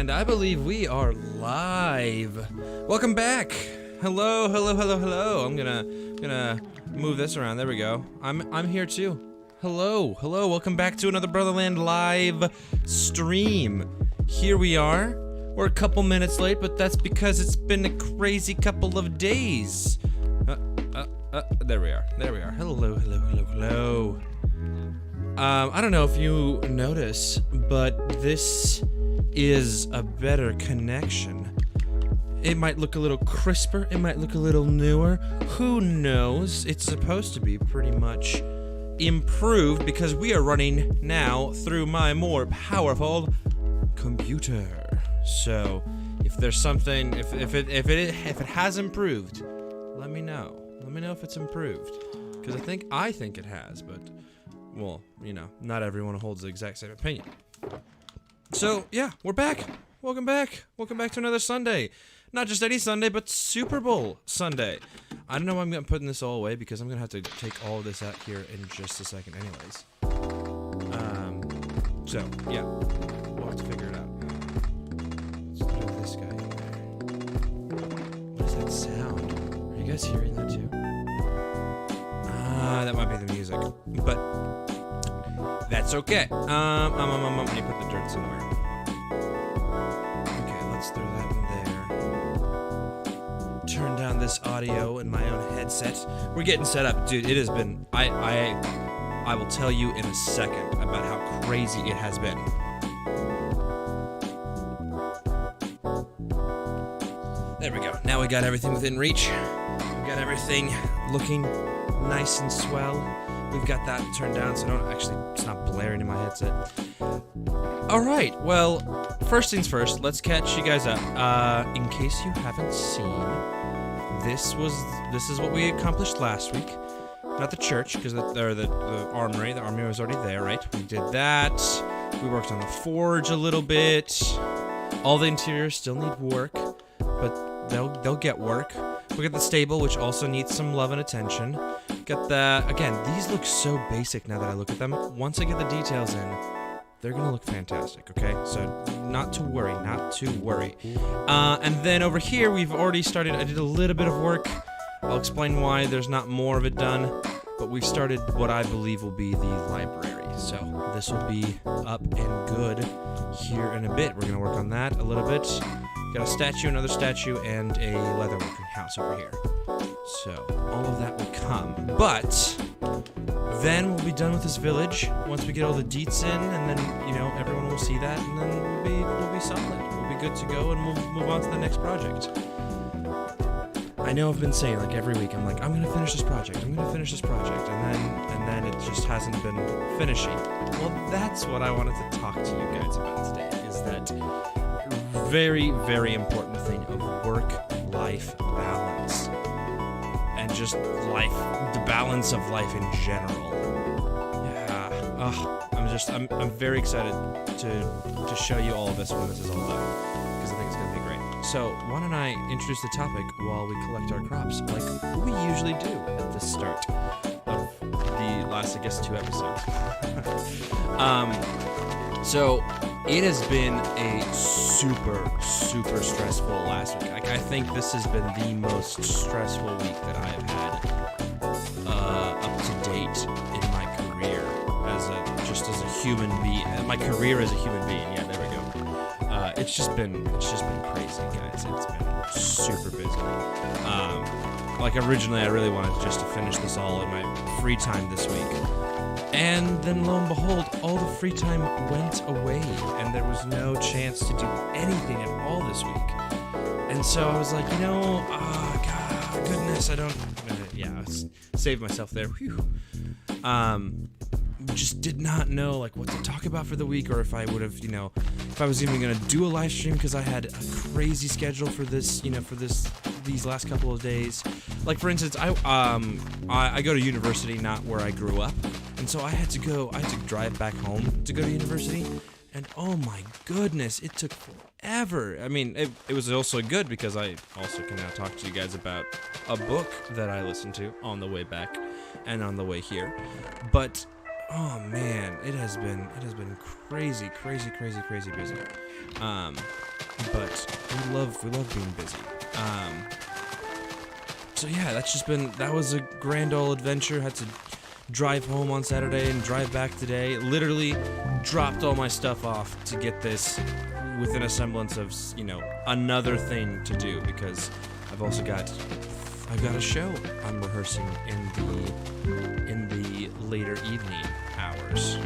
And I believe we are live. Welcome back. Hello, hello, hello, hello. I'm gonna move this around. There we go. I'm here too. Hello, hello. Welcome back to another Brotherland live stream. Here we are. We're a couple minutes late, but that's because it's been a crazy couple of days. There we are. There we are. Hello, hello, hello, hello. I don't know if you notice, but this is a better connection. It might look a little crisper, it might look a little newer, who knows? It's supposed to be pretty much improved because we are running now through my more powerful computer. So, if there's something, if it has improved, let me know. Let me know if it's improved, because I think it has, but well, you know, not everyone holds the exact same opinion. So, yeah, we're back. Welcome back. Welcome back to another Sunday. Not just any Sunday, but Super Bowl Sunday. I don't know why I'm putting this all away, because I'm going to have to take all of this out here in just a second anyways. So, yeah. We'll have to figure it out. Let's put this guy in there. What is that sound? Are you guys hearing that too? That might be the music. But that's okay. Let me put the dirt somewhere. Okay, let's throw that in there. Turn down this audio in my own headset. We're getting set up, dude. It has been. I will tell you in a second about how crazy it has been. There we go. Now we got everything within reach. We got everything looking nice and swell. We've got that turned down so it's not blaring in my headset. Alright, well, first things first, let's catch you guys up. In case you haven't seen, this is what we accomplished last week. Not the church, because the armory was already there, right? We did that. We worked on the forge a little bit. All the interiors still need work, but they'll get work. We got the stable, which also needs some love and attention. Got the, again, these look so basic now that I look at them. Once I get the details in, they're gonna look fantastic, okay? So, not to worry, not to worry. And then over here, we've already started, I did a little bit of work. I'll explain why there's not more of it done, but we've started what I believe will be the library. So, this will be up and good here in a bit. We're gonna work on that a little bit. Got a statue, another statue, and a leatherworking house over here. So, all of that will come. But then we'll be done with this village once we get all the deets in, and then, you know, everyone will see that, and then we'll be solid. We'll be good to go, and we'll move on to the next project. I know I've been saying, like, every week, I'm like, I'm gonna finish this project, I'm gonna finish this project, and then it just hasn't been finishing. Well, that's what I wanted to talk to you guys about today, is that very, very important thing of work-life balance. And just life, the balance of life in general. Yeah, I'm very excited to show you all of this when this is all done, because I think it's gonna be great. So why don't I introduce the topic while we collect our crops, like we usually do at the start of the last, I guess, 2 episodes. So it has been a super, super stressful last week. I think this has been the most stressful week that I have had up to date in my career as a human being. My career as a human being. Yeah, there we go. It's just been crazy, guys. It's been super busy. Like originally, I really wanted just to finish this all in my free time this week. And then lo and behold, all the free time went away, and there was no chance to do anything at all this week. And so I was like, you know, God, goodness, I don't, saved myself there. Whew. Just did not know like what to talk about for the week, or if I would have, you know, if I was even gonna do a live stream, because I had a crazy schedule for this, you know, these last couple of days. Like for instance, I go to university, not where I grew up. And so I had to drive back home to go to university, and oh my goodness, it took forever. I mean, it was also good because I also can now talk to you guys about a book that I listened to on the way back and on the way here. But Oh man, it has been crazy busy. But we love being busy. So yeah, that was a grand old adventure. Had to drive home on Saturday and drive back today. Literally dropped all my stuff off to get this within a semblance of, another thing to do, because I've got a show I'm rehearsing in the later evening hours.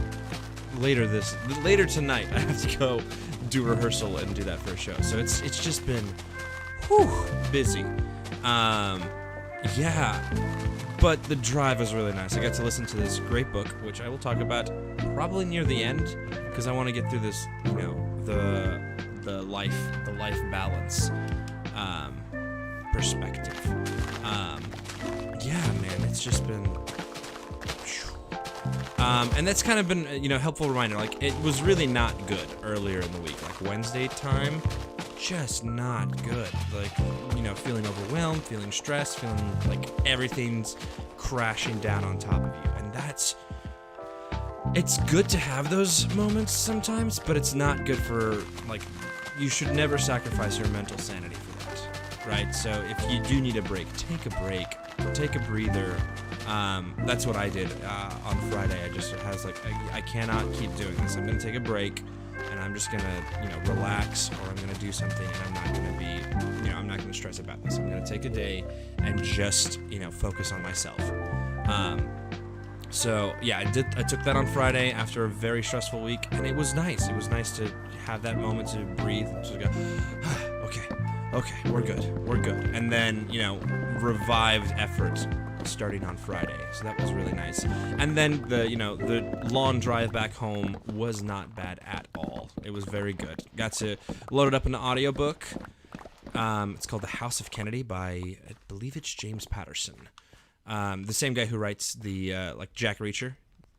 Later tonight, I have to go do rehearsal and do that for a show. So it's just been busy. Yeah. But the drive was really nice. I got to listen to this great book, which I will talk about probably near the end, because I want to get through this, the life balance perspective. Yeah, man, it's just been. And that's kind of been, helpful reminder. Like, it was really not good earlier in the week. Like, Wednesday time, just not good. Like, feeling overwhelmed, feeling stressed, feeling like everything's crashing down on top of you. And it's good to have those moments sometimes, but it's not good for, you should never sacrifice your mental sanity for that, right? So if you do need a break, take a breather. That's what I did on Friday. I cannot keep doing this. I'm gonna take a break, and I'm just gonna, relax, or I'm gonna do something, and I'm not gonna stress about this. I'm gonna take a day and just, focus on myself. So yeah, I took that on Friday after a very stressful week, and it was nice. It was nice to have that moment to breathe, just go, okay, we're good. And then, revived effort starting on Friday. So that was really nice. And then the long drive back home was not bad at all. It was very good. Got to load it up in the audiobook. It's called The House of Kennedy by, I believe it's James Patterson. The same guy who writes the Jack Reacher,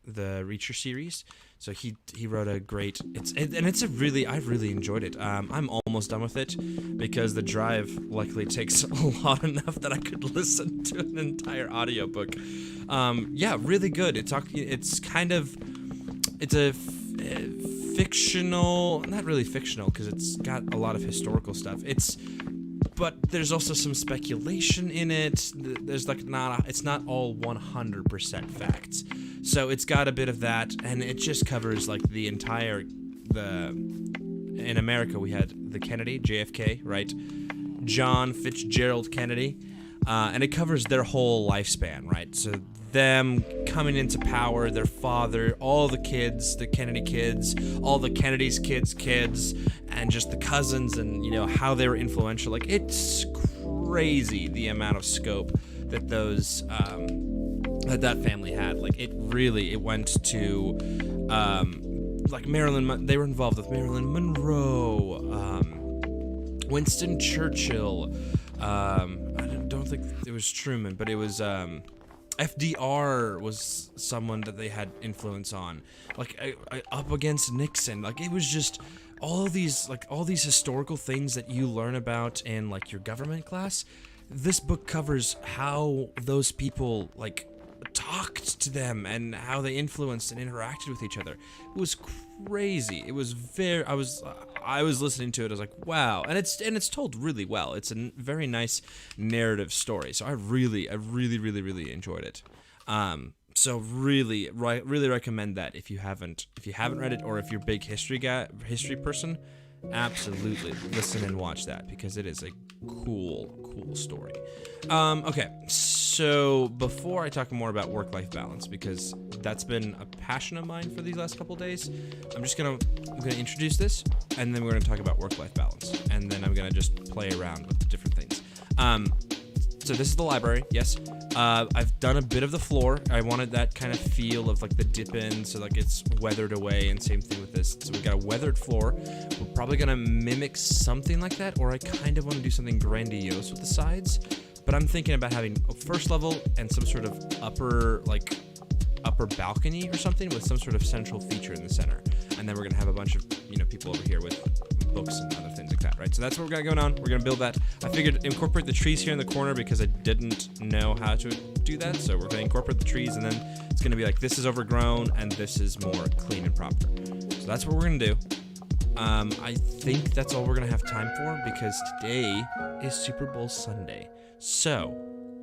the Reacher series. So he wrote a great. I've really enjoyed it. I'm almost done with it because the drive luckily takes a lot enough that I could listen to an entire audiobook. Yeah, really good. It's a fictional, not really fictional because it's got a lot of historical stuff. But there's also some speculation in it. There's it's not all 100% facts. So it's got a bit of that, and it just covers the entire, in America we had the Kennedy, JFK, right? John Fitzgerald Kennedy, and it covers their whole lifespan, right? So them coming into power, their father, all the kids, the Kennedy kids, all the Kennedy's kids, and just the cousins, and how they were influential. It's crazy the amount of scope that those that family had. It went to Marilyn. They were involved with Marilyn Monroe, Winston Churchill. I don't think it was Truman, but it was FDR was someone that they had influence on. Up against Nixon. It was just all these historical things that you learn about in your government class. This book covers how those people talked to them and how they influenced and interacted with each other. It was crazy. It was I was listening to it. I was like, wow, and it's told really well. It's a very nice narrative story. So I really enjoyed it. So really recommend that if you haven't read it, or if you're a big history person, absolutely listen and watch that, because it is a cool story. Okay, so before I talk more about work-life balance, because that's been a passion of mine for these last couple days, I'm gonna introduce this, and then we're gonna talk about work-life balance, and then I'm gonna just play around with different things. So this is the library, yes. I've done a bit of the floor. I wanted that kind of feel of the dip in, so it's weathered away, and same thing with this. So we got a weathered floor. We're probably gonna mimic something like that, or I kind of want to do something grandiose with the sides. But I'm thinking about having a first level and some sort of upper balcony or something with some sort of central feature in the center. And then we're gonna have a bunch of people over here with books and other things like that, right? So that's what we got going on. We're gonna build that. I figured incorporate the trees here in the corner because I didn't know how to do that. So we're gonna incorporate the trees, and then It's gonna be like, this is overgrown and this is more clean and proper. So that's what we're gonna do. I think that's all we're gonna have time for because today is Super Bowl Sunday. So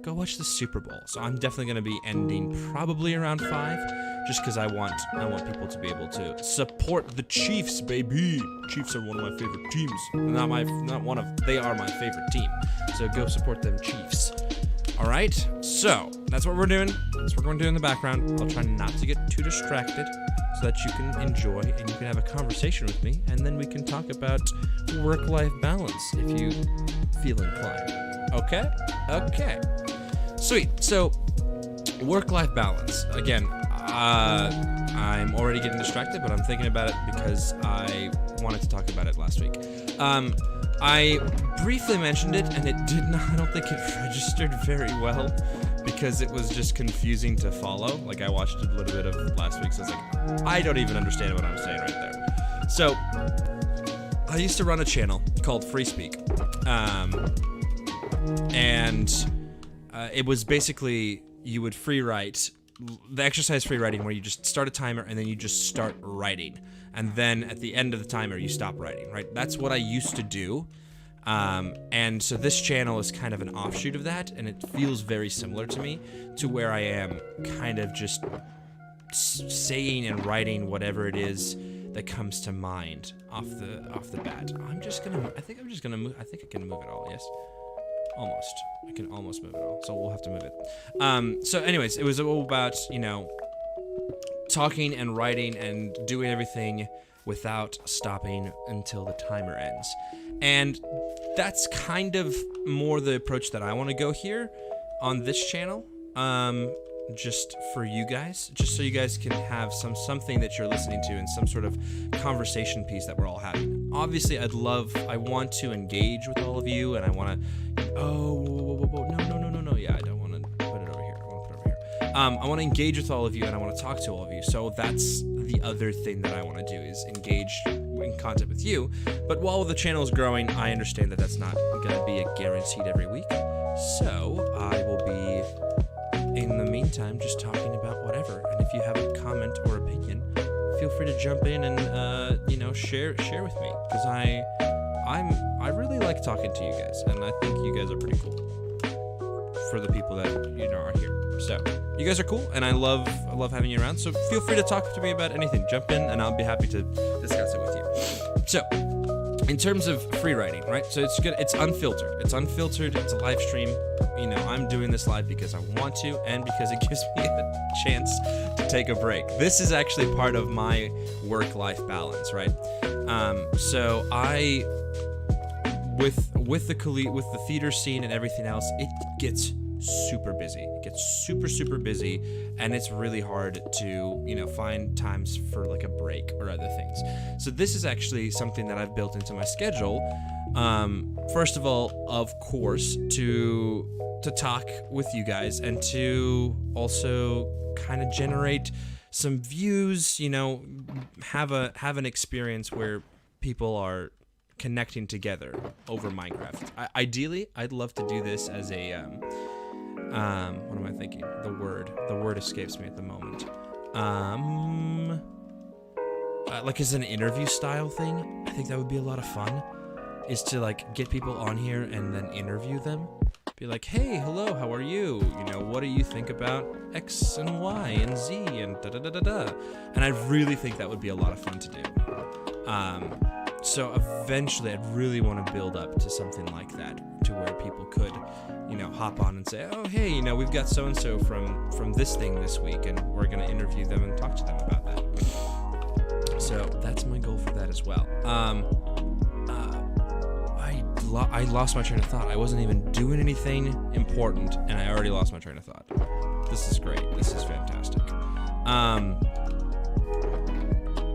go watch the Super Bowl. So I'm definitely gonna be ending probably around 5, just because I want people to be able to support the Chiefs, baby. Chiefs are one of my favorite teams. They are my favorite team. So go support them, Chiefs. All right. So that's what we're doing. That's what we're going to do in the background. I'll try not to get too distracted, so that you can enjoy and you can have a conversation with me, and then we can talk about work-life balance if you feel inclined. Okay? Okay. Sweet. So, work-life balance. Again, I'm already getting distracted, but I'm thinking about it because I wanted to talk about it last week. I briefly mentioned it, and I don't think it registered very well because it was just confusing to follow. Like, I watched a little bit of last week, so it's like, I don't even understand what I'm saying right there. So, I used to run a channel called Free Speak, and it was basically, you would free write, the exercise free writing, where you just start a timer and then you just start writing. And then at the end of the timer, you stop writing, right? That's what I used to do. And so this channel is kind of an offshoot of that, and it feels very similar to me, to where I am kind of just saying and writing whatever it is that comes to mind off the bat. I think I can move it all, yes? Almost. I can almost move it all, so we'll have to move it. So anyways, it was all about, talking and writing and doing everything without stopping until the timer ends. And that's kind of more the approach that I want to go here on this channel. Just for you guys, just so you guys can have something that you're listening to and some sort of conversation piece that we're all having. Obviously, I want to engage with all of you, and I want to, no, yeah, I don't want to put it over here. I want to put it over here. I want to engage with all of you, and I want to talk to all of you. So that's the other thing that I want to do, is engage in content with you. But while the channel is growing, I understand that that's not going to be a guaranteed every week. So I will be, in the meantime, just talking about whatever. And if you have a comment or opinion, feel free to jump in and share with me, because I really like talking to you guys, and I think you guys are pretty cool for the people that are here. So you guys are cool, and I love having you around. So feel free to talk to me about anything. Jump in, and I'll be happy to discuss it with you. So, in terms of free writing, right? So it's good. It's unfiltered. It's a live stream. I'm doing this live because I want to, and because it gives me a chance to take a break. This is actually part of my work-life balance, right? So I, with the theater scene and everything else, it gets super busy. It gets super busy, and it's really hard to find times for like a break or other things. So this is actually something that I've built into my schedule. First of all, of course, to talk with you guys, and to also kind of generate some views, have an experience where people are connecting together over Minecraft. Ideally, I'd love to do this as a what am I thinking? The word escapes me at the moment. Like as an interview style thing. I think that would be a lot of fun, is to like get people on here and then interview them. Be like, hey, hello, how are you? What do you think about X and Y and Z and da-da-da-da-da? And I really think that would be a lot of fun to do. So eventually I'd really want to build up to something like that, to where people could, hop on and say, oh, hey, we've got so-and-so from this thing this week, and we're going to interview them and talk to them about that. So that's my goal for that as well. I lost my train of thought. I wasn't even doing anything important, and I already lost my train of thought. This is great. This is fantastic.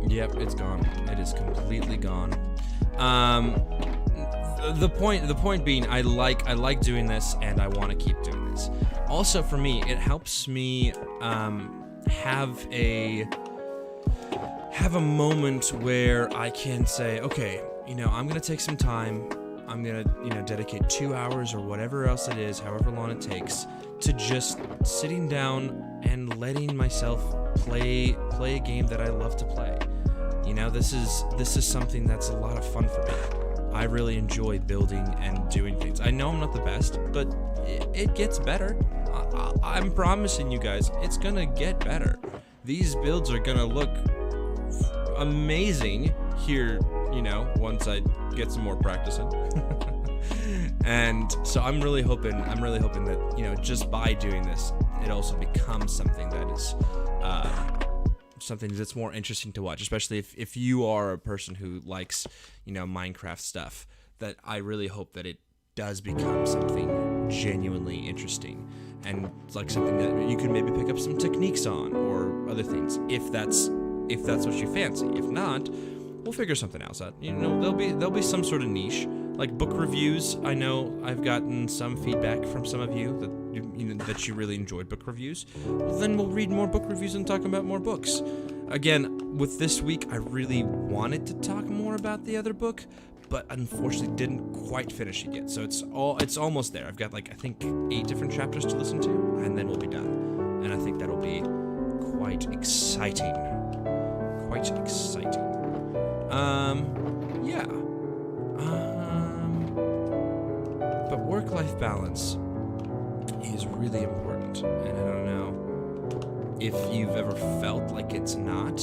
Yep, it's gone. It is completely gone. The point being, I like doing this, and I want to keep doing this. Also, for me, it helps me have a moment where I can say, okay, I'm gonna take some time. I'm gonna, dedicate 2 hours or whatever else it is, however long it takes, to just sitting down and letting myself play a game that I love to play. You know, this is something that's a lot of fun for me. I really enjoy building and doing things. I know I'm not the best, but it gets better. I'm promising you guys, it's gonna get better. These builds are gonna look amazing here, you know, once I get some more practice in. And so I'm really hoping that, you know, just by doing this, it also becomes something that is something that's more interesting to watch, especially if you are a person who likes, you know, Minecraft stuff. That I really hope that it does become something genuinely interesting, and like something that you can maybe pick up some techniques on or other things, if that's what you fancy. If not, we'll figure something else out. You know, there'll be some sort of niche, like book reviews. I know I've gotten some feedback from some of you that you really enjoyed book reviews. Well, then we'll read more book reviews and talk about more books. Again, with this week, I really wanted to talk more about the other book, but unfortunately didn't quite finish it yet. So it's almost there. I've got, like, I think 8 different chapters to listen to, and then we'll be done. And I think that'll be quite exciting. Quite exciting. Yeah. But work-life balance is really important, and I don't know if you've ever felt like it's not.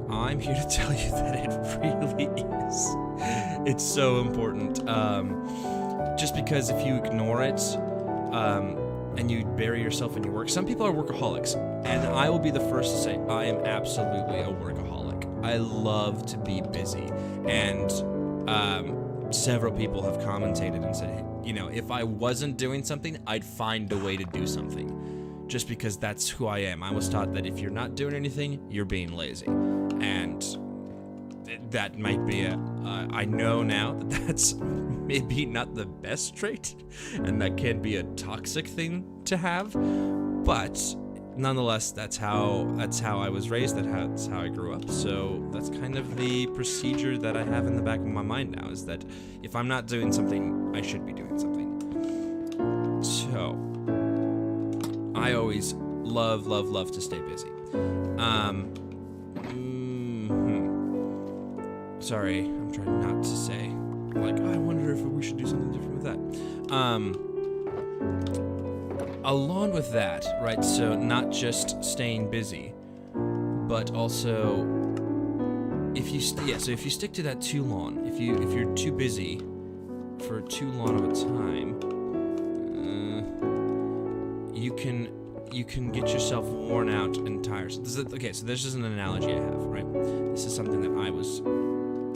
I'm here to tell you that it really is. It's so important. Just because if you ignore it, and you bury yourself in your work, some people are workaholics, and I will be the first to say I am absolutely a workaholic. I love to be busy, and several people have commentated and said, you know, if I wasn't doing something, I'd find a way to do something, just because that's who I am. I was taught that if you're not doing anything, you're being lazy, and that might be I know now that that's maybe not the best trait, and that can be a toxic thing to have, but nonetheless, that's how I was raised. That's how I grew up. So that's kind of the procedure that I have in the back of my mind now, is that if I'm not doing something, I should be doing something. So I always love to stay busy. Sorry, I'm trying not to say, like, I wonder if we should do something different with that. Along with that, right, so not just staying busy, but also if you stick to that too long, if you're too busy for too long of a time, you can get yourself worn out and tired. So this is an analogy I have, right? This is something that I was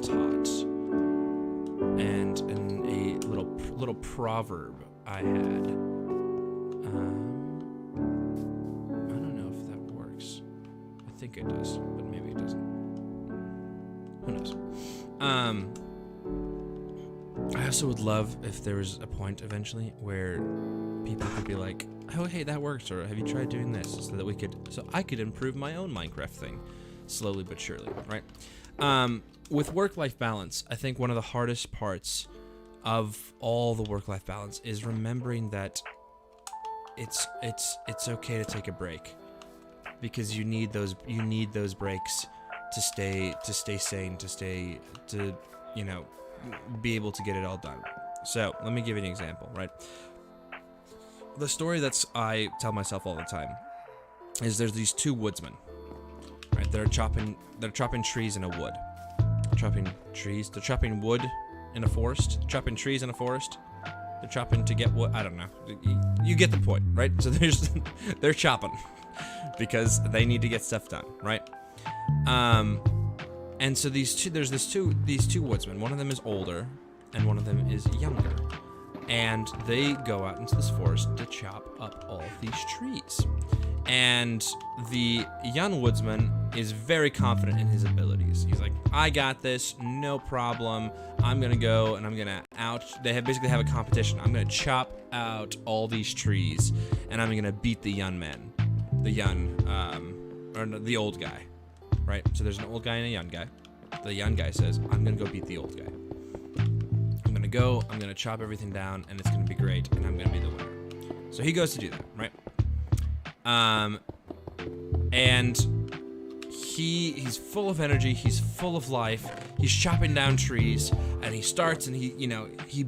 taught, and in a little proverb I had. I don't know if that works. I think it does, but maybe it doesn't. Who knows? I also would love if there was a point eventually where people could be like, oh, hey, that works, or have you tried doing this, so I could improve my own Minecraft thing, slowly but surely, right? With work-life balance, I think one of the hardest parts of all the work-life balance is remembering that it's okay to take a break, because you need those breaks to stay sane, to you know, be able to get it all done. So let me give you an example, right? The story I tell myself all the time is there's these 2 woodsmen, right? They're chopping trees in a wood. They're chopping wood in a forest. Chopping trees in a forest. They're chopping to get wood. I don't know. You get the point, right? So they're chopping because they need to get stuff done, right? And so there's these two woodsmen. One of them is older, and one of them is younger. And they go out into this forest to chop up all these trees. And the young woodsman is very confident in his abilities. He's like, I got this, no problem. I'm gonna go and I'm gonna basically have a competition. I'm gonna chop out all these trees, and I'm gonna beat the young man. The old guy, right? So there's an old guy and a young guy. The young guy says, I'm gonna go beat the old guy. I'm gonna chop everything down, and it's gonna be great, and I'm gonna be the winner. So he goes to do that, right? and he's full of energy, he's full of life, he's chopping down trees, and he starts and he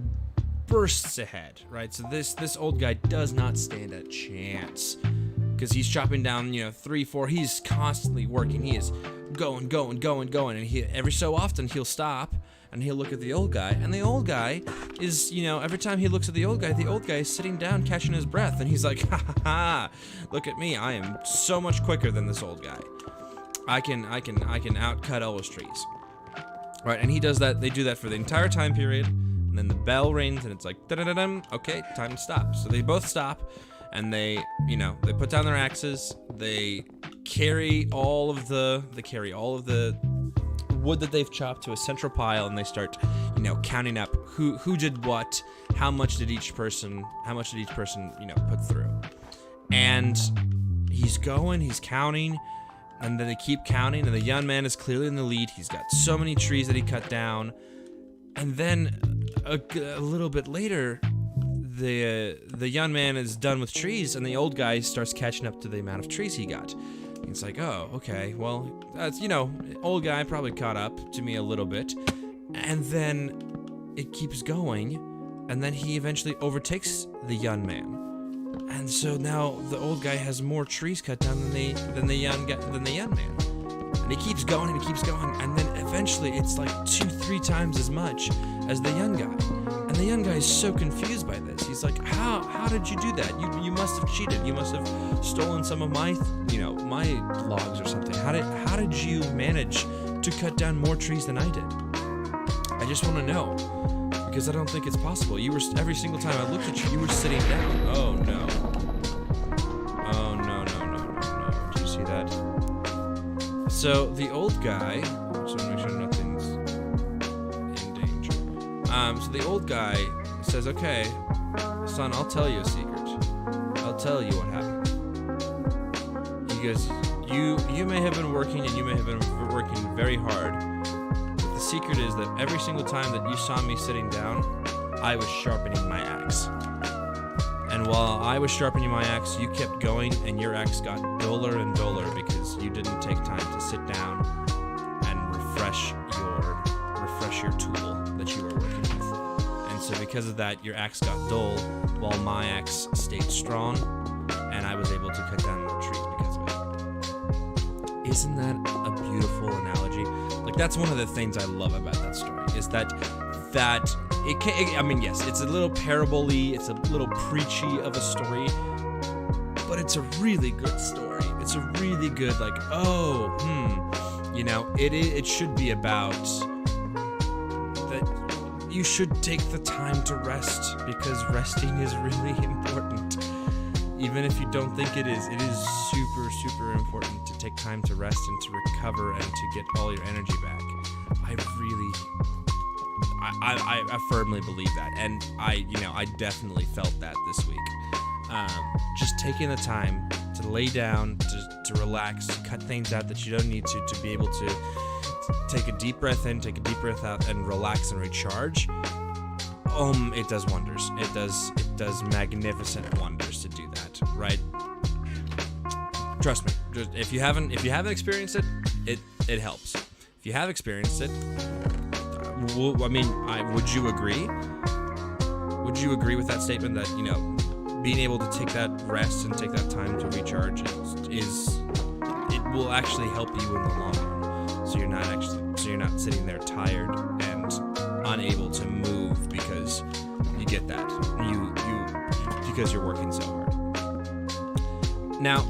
bursts ahead, right? So this old guy does not stand a chance, because he's chopping down 3, 4, he's constantly working, he is going, and he every so often he'll stop and he'll look at the old guy, and the old guy is, every time he looks at the old guy is sitting down catching his breath, and he's like, ha ha ha, look at me, I am so much quicker than this old guy. I can outcut all those trees. Right, and he does that, they do that for the entire time period, and then the bell rings and it's like, da-da-da-dum, okay, time to stop. So they both stop, and they put down their axes, they carry all of the wood that they've chopped to a central pile, and they start, counting up who did what, how much did each person, put through. And he's counting, and then they keep counting, and the young man is clearly in the lead. He's got so many trees that he cut down. And then a little bit later, the young man is done with trees, and the old guy starts catching up to the amount of trees he got. It's like, oh, okay, well, that's, old guy probably caught up to me a little bit. And then it keeps going, and then he eventually overtakes the young man. And so now the old guy has more trees cut down than the young man. And he keeps going, and then eventually it's like 2-3 times as much as the young guy. And the young guy is so confused by this. He's like, how did you do that? You must have cheated. You must have stolen some of my my logs or something. How did you manage to cut down more trees than I did? I just want to know, because I don't think it's possible. You were, every single time I looked at you, you were sitting down. Oh no. Oh no. Do you see that? So the old guy, so make sure nothing's in danger. So the old guy says, okay, son, I'll tell you a secret. I'll tell you what happened. He goes, you may have been working, and you may have been working very hard. But the secret is that every single time that you saw me sitting down, I was sharpening my axe. And while I was sharpening my axe, you kept going, and your axe got duller and duller because you didn't take time to sit down and refresh your tool that you were working with. And so because of that, your axe got dull while my axe stayed strong, and I was able to cut down more trees because of it. Isn't that a beautiful analogy? Like, that's one of the things I love about that story, is that it can, I mean, yes, it's a little parable-y, it's a little preachy of a story, but it's a really good story. It's a really good, like, it should be about that you should take the time to rest, because resting is really important. Even if you don't think it is super, super important to take time to rest and to recover and to get all your energy back. I firmly believe that, and I definitely felt that this week. Just taking the time to lay down, to relax, to cut things out that you don't need to be able to take a deep breath in, take a deep breath out, and relax and recharge. It does wonders. It does magnificent wonders to do that, right? Trust me. If you haven't experienced it, it helps. If you have experienced it, would you agree? Would you agree with that statement that, being able to take that rest and take that time to recharge it will actually help you in the long run. So you're not sitting there tired and unable to move because you get that. Because you're working so hard. Now,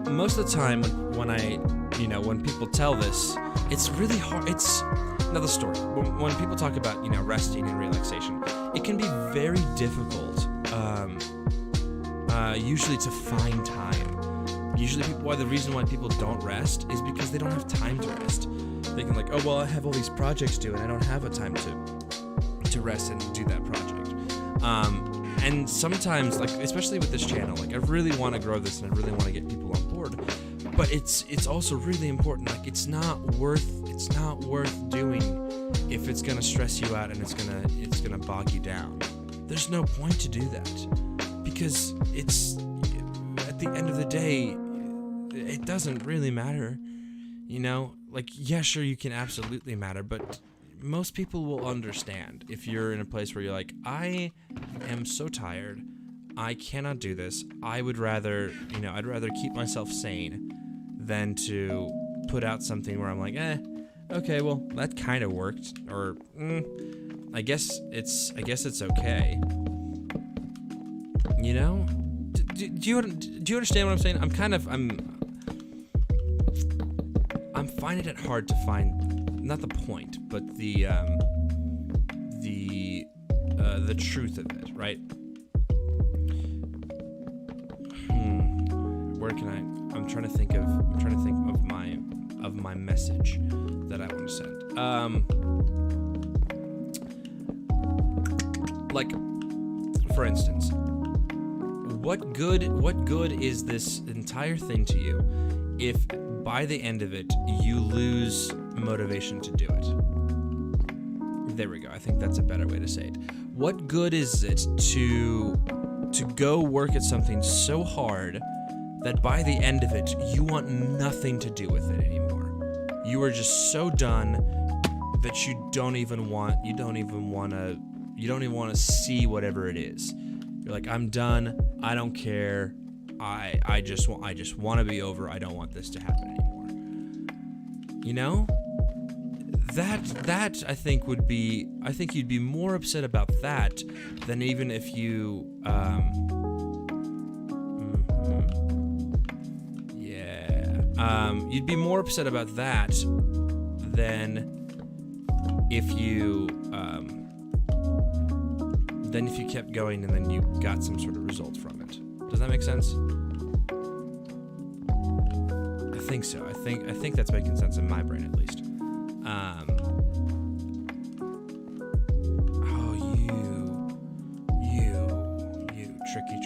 most of the time when people tell this, it's really hard. It's another story. When people talk about, resting and relaxation, it can be very difficult, usually to find time. Usually the reason why people don't rest is because they don't have time to rest. Thinking like, oh, well, I have all these projects due and I don't have a time to rest and do that project. And sometimes, like, especially with this channel, like, I really want to grow this and I really want to get people on board. But it's also really important. Like, it's not worth doing if it's gonna stress you out and it's gonna bog you down. There's no point to do that, because it's, at the end of the day, it doesn't really matter. You know, like, yeah, sure, you can absolutely matter, but most people will understand if you're in a place where you're like, I am so tired, I cannot do this, I would rather, you know, I'd rather keep myself sane than to put out something where I'm like, okay, well, that kind of worked, or, I guess it's okay. You know? Do you understand what I'm saying? I'm finding it hard to find, not the point, but the truth of it, right? Where can I'm trying to think of my message that I want to send. Like, for instance, what good is this entire thing to you if by the end of it you lose motivation to do it? There we go. I think that's a better way to say it. What good is it to go work at something so hard that by the end of it you want nothing to do with it anymore? You are just so done that you don't even want to see whatever it is. You're like, I'm done. I don't care. I just want to be over. I don't want this to happen anymore. You know? That I think you'd be more upset about that than even if you you'd be more upset about that than if you kept going and then you got some sort of result from it. Does that make sense? I think so. I think that's making sense in my brain, at least.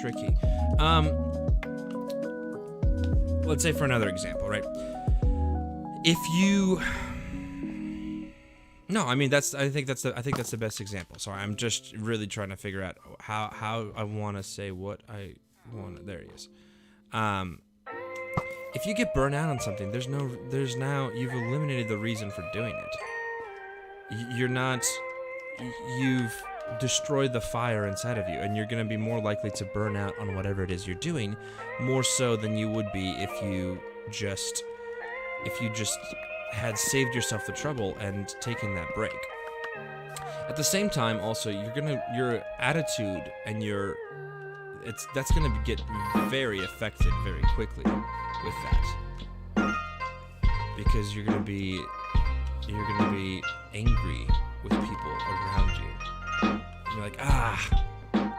Tricky. Let's say for another example, right? If you, no, I mean I think that's the best example. Sorry, I'm just really trying to figure out how I want to say what I want. There he is. If you get burnt out on something, there's now you've eliminated the reason for doing it. You've destroyed the fire inside of you, and you're going to be more likely to burn out on whatever it is you're doing, more so than you would be if you just had saved yourself the trouble and taken that break. At the same time, also, your attitude and that's going to get very affected very quickly with that, because you're going to be angry with people around you. You're like, I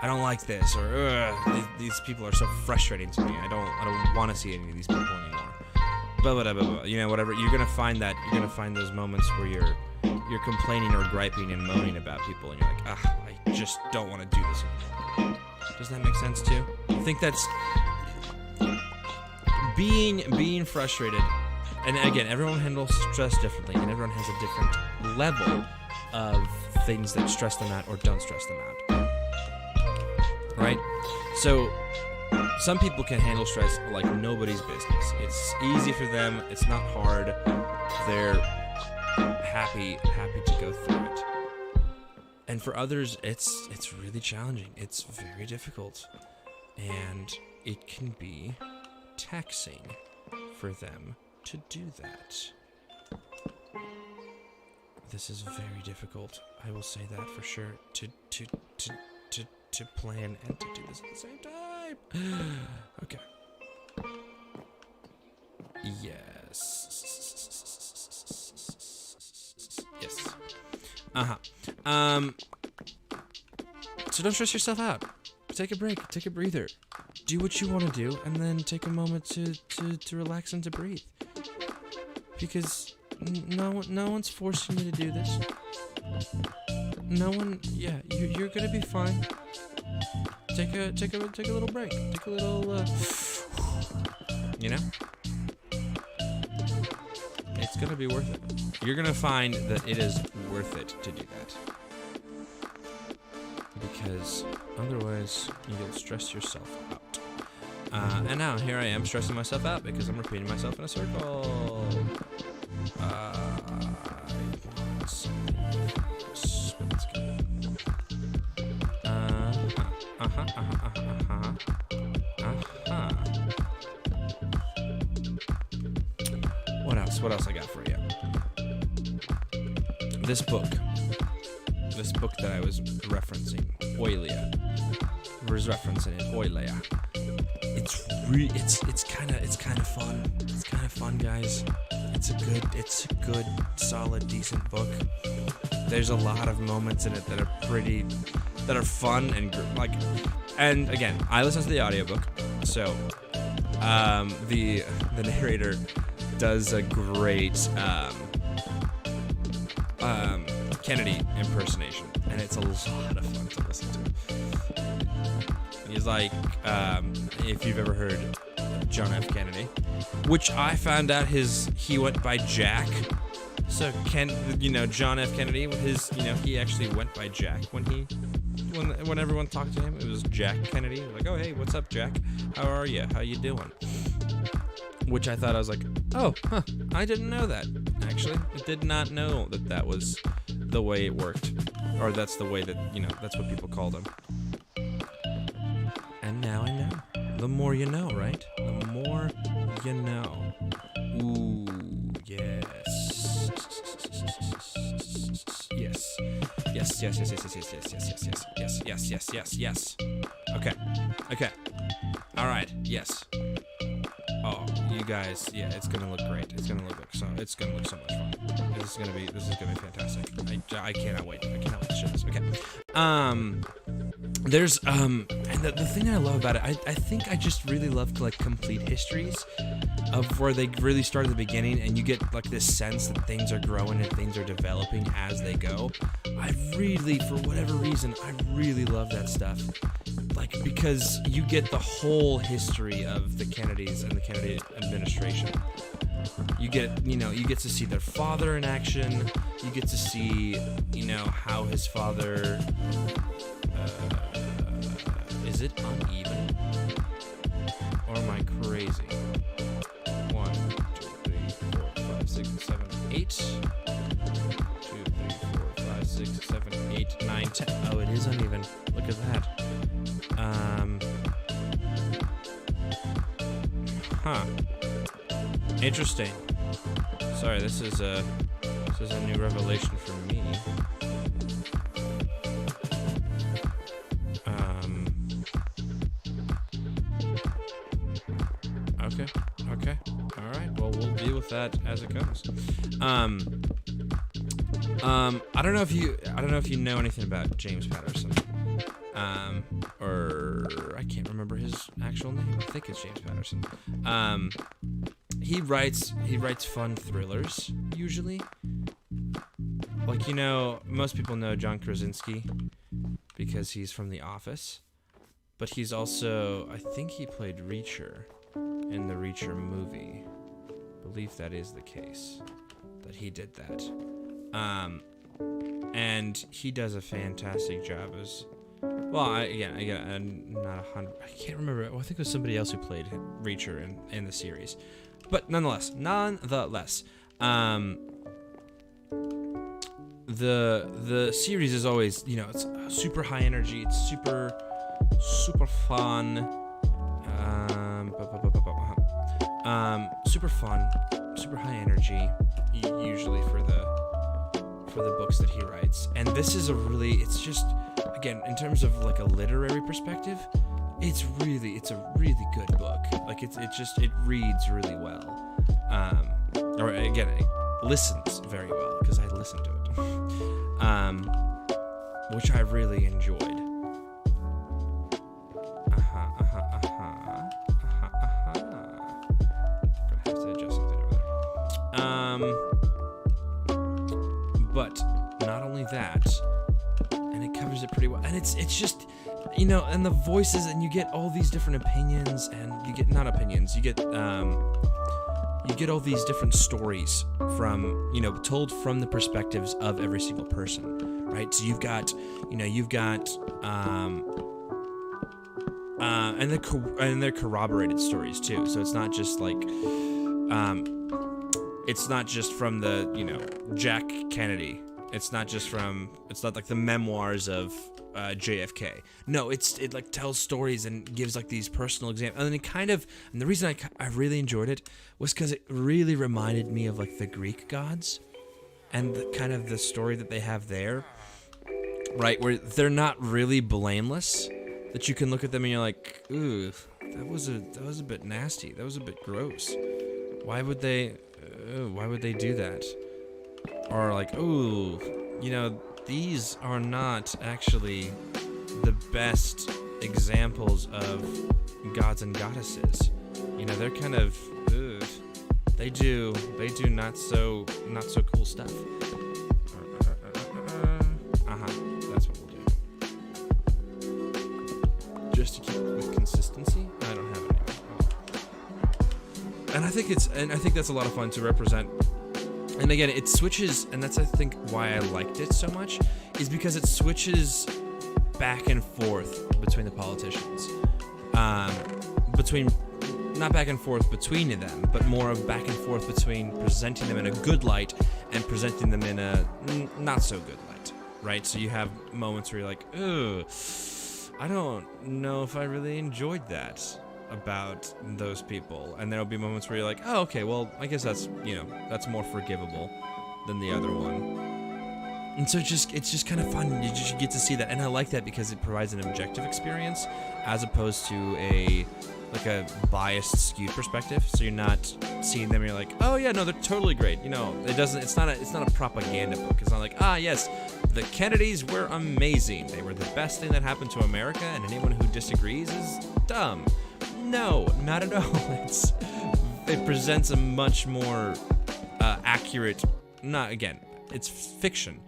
don't like this, or these people are so frustrating to me. I don't want to see any of these people anymore. Blah, blah, blah, blah. You know, whatever. You're gonna find those moments where you're complaining or griping and moaning about people, and you're like, I just don't want to do this anymore. Does that make sense too? I think that's being frustrated. And again, everyone handles stress differently, and everyone has a different level of things that stress them out or don't stress them out. Right? So, some people can handle stress like nobody's business. It's easy for them, it's not hard, they're happy to go through it. And for others, it's really challenging. It's very difficult. And it can be taxing for them to do that. This is very difficult. I will say that for sure. To plan and to do this at the same time. Okay. Yes. So don't stress yourself out. Take a break. Take a breather. Do what you want to do, and then take a moment to relax and to breathe. Because no one's forcing you to do this. No one. Yeah, you're gonna be fine. Take a little break. Take a little. You know. It's gonna be worth it. You're gonna find that it is worth it to do that. Because otherwise you'll stress yourself out. And now here I am stressing myself out because I'm repeating myself in a circle. Let's go. What else I got for you? This book that I was referencing, Oilia. Was referencing it, Oilia. It's kind of fun. It's kind of fun, guys. It's a good, solid, decent book. There's a lot of moments in it that are fun and again, I listen to the audiobook, so the narrator does a great Kennedy impersonation, and it's a lot of fun to listen to. He's like, if you've ever heard John F. Kennedy, which I found out he went by Jack. So John F. Kennedy, he actually went by Jack when everyone talked to him. It was Jack Kennedy. Like, oh hey, what's up, Jack? How are you? How you doing? Which I thought, I was like, oh, huh, I didn't know that. Actually, I did not know that was the way it worked, or that's the way that that's what people called him. And now I know. The more you know, right? The more you know. Ooh, yes. Yes. Okay. All right. Yes. Oh, you guys, yeah, it's gonna look great. It's gonna look so much fun. This is gonna be fantastic. I cannot wait. I cannot wait to show this. Okay. There's and the thing that I love about it, I think I just really love to complete histories of where they really start at the beginning, and you get this sense that things are growing and things are developing as they go. I really, for whatever reason, I really love that stuff. Because you get the whole history of the Kennedys and the Kennedy administration. You get to see their father in action. You get to see, how his father, is it uneven? Or am I crazy? 1, 2, 3, 4, 5, 6, 7, 8. 2, 3, 4, 5, 6, 7, 8, 9, 10. Oh, it is uneven. Look at that. Huh. Interesting. Sorry, this is a new revelation for me. Okay. All right. Well, we'll deal with that as it comes. I don't know if you know anything about James Patterson. Or I can't remember his actual name. I think it's James Patterson. He writes fun thrillers usually. Most people know John Krasinski because he's from The Office, but he's also, I think he played Reacher in the Reacher movie. I believe that is the case, that he did that. And he does a fantastic job as. Well, I'm not 100. I can't remember. Well, I think it was somebody else who played Reacher in the series, but nonetheless, the series is always, it's super high energy. It's super fun. Super fun, super high energy. Usually for the books that he writes, and this is it's just. Again, in terms of a literary perspective, it's a really good book. It reads really well. Or again, it listens very well because I listened to it. Which I really enjoyed. Gonna have to adjust something over there. But not only that. And it covers it pretty well, and it's just, and the voices, and you get all these different opinions, and you get all these different stories from, told from the perspectives of every single person, right? So you've got and they're corroborated stories too. So it's not just like, it's not just from the, you know, Jack Kennedy. It's not like the memoirs of JFK. No, it like tells stories and gives like these personal examples. And the reason I really enjoyed it was because it really reminded me of like the Greek gods and kind of the story that they have there, right? Where they're not really blameless. That you can look at them and you're like, ooh, that was a bit nasty. That was a bit gross. Why would they do that? Or like, ooh, you know, these are not actually the best examples of gods and goddesses. You know, they're kind of, ugh, they do not so cool stuff. That's what we'll do. Just to keep with consistency. I don't have any. And I think that's a lot of fun to represent. And again, it switches, and that's I think why I liked it so much, is because it switches back and forth between the politicians. Not back and forth between them, but more of back and forth between presenting them in a good light and presenting them in a not so good light, right? So you have moments where you're like, ugh, I don't know if I really enjoyed that about those people, and there'll be moments where you're like, oh, okay, well, I guess that's, you know, that's more forgivable than the other one. And so it's just kind of fun. You just get to see that, and I like that because it provides an objective experience as opposed to a biased, skewed perspective. So you're not seeing them and you're like, oh yeah, no, they're totally great. You know, it's not a propaganda book. It's not like, ah, yes, the Kennedys were amazing. They were the best thing that happened to America, and anyone who disagrees is dumb. No, not at all. It presents a much more accurate, it's fiction,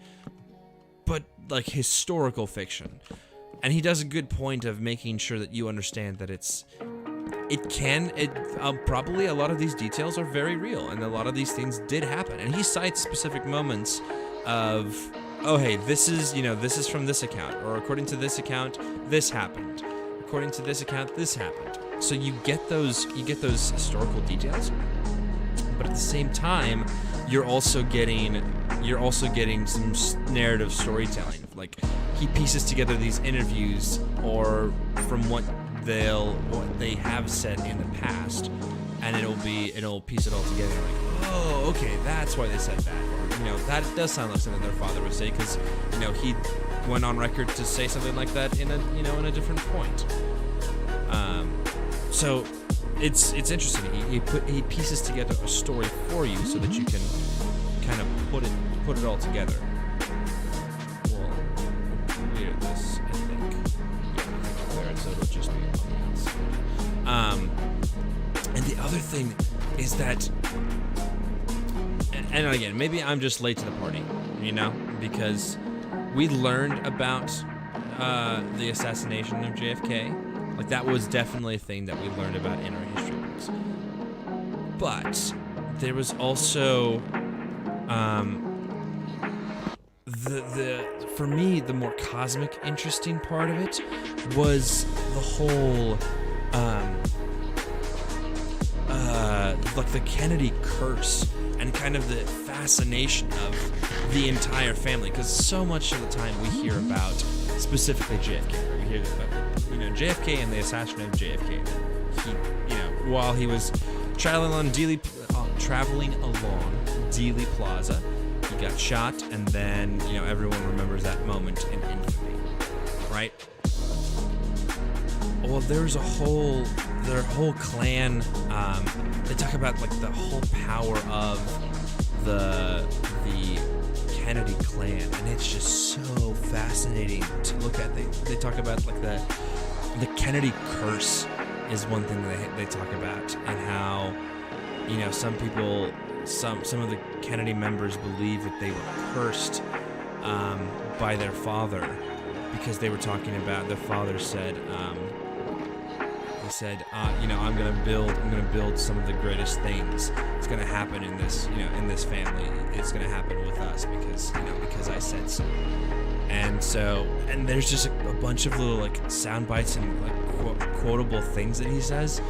but like historical fiction. And he does a good point of making sure that you understand that probably a lot of these details are very real, and a lot of these things did happen. And he cites specific moments of, oh hey, this is from this account, or according to this account, this happened. According to this account, this happened. So you get those historical details, but at the same time, you're also getting some narrative storytelling. Like, he pieces together these interviews, or from what they have said in the past, and it'll piece it all together. Like, oh, okay, that's why they said that. Or, you know, that does sound like something their father would say, because, you know, he went on record to say something like that in a different point. So it's interesting. He pieces together a story for you so that you can kind of put it all together. We'll clear this, I think. Yeah, I can clear it so it'll just be on the and the other thing is that, and again, maybe I'm just late to the party, you know, because we learned about the assassination of JFK. Like, that was definitely a thing that we learned about in our history books. But there was also for me, the more cosmic, interesting part of it was the whole like the Kennedy curse and kind of the fascination of the entire family, because so much of the time we hear about specifically JFK. We hear about, you know, JFK and the assassination of JFK. He, you know, while he was traveling along Dealey Plaza, he got shot, and then, you know, everyone remembers that moment in infamy, right? Well, their whole clan. They talk about like the whole power of the Kennedy clan, and it's just so fascinating to look at. They talk about like the Kennedy curse is one thing that they talk about, and how, you know, some people, some of the Kennedy members believe that they were cursed by their father, because they were talking about, their father said, he said, you know, I'm gonna build some of the greatest things. It's gonna happen in this, you know, in this family. It's gonna happen with us because, you know, because I said so. And so, and there's just a bunch of little like sound bites and like quotable things that he says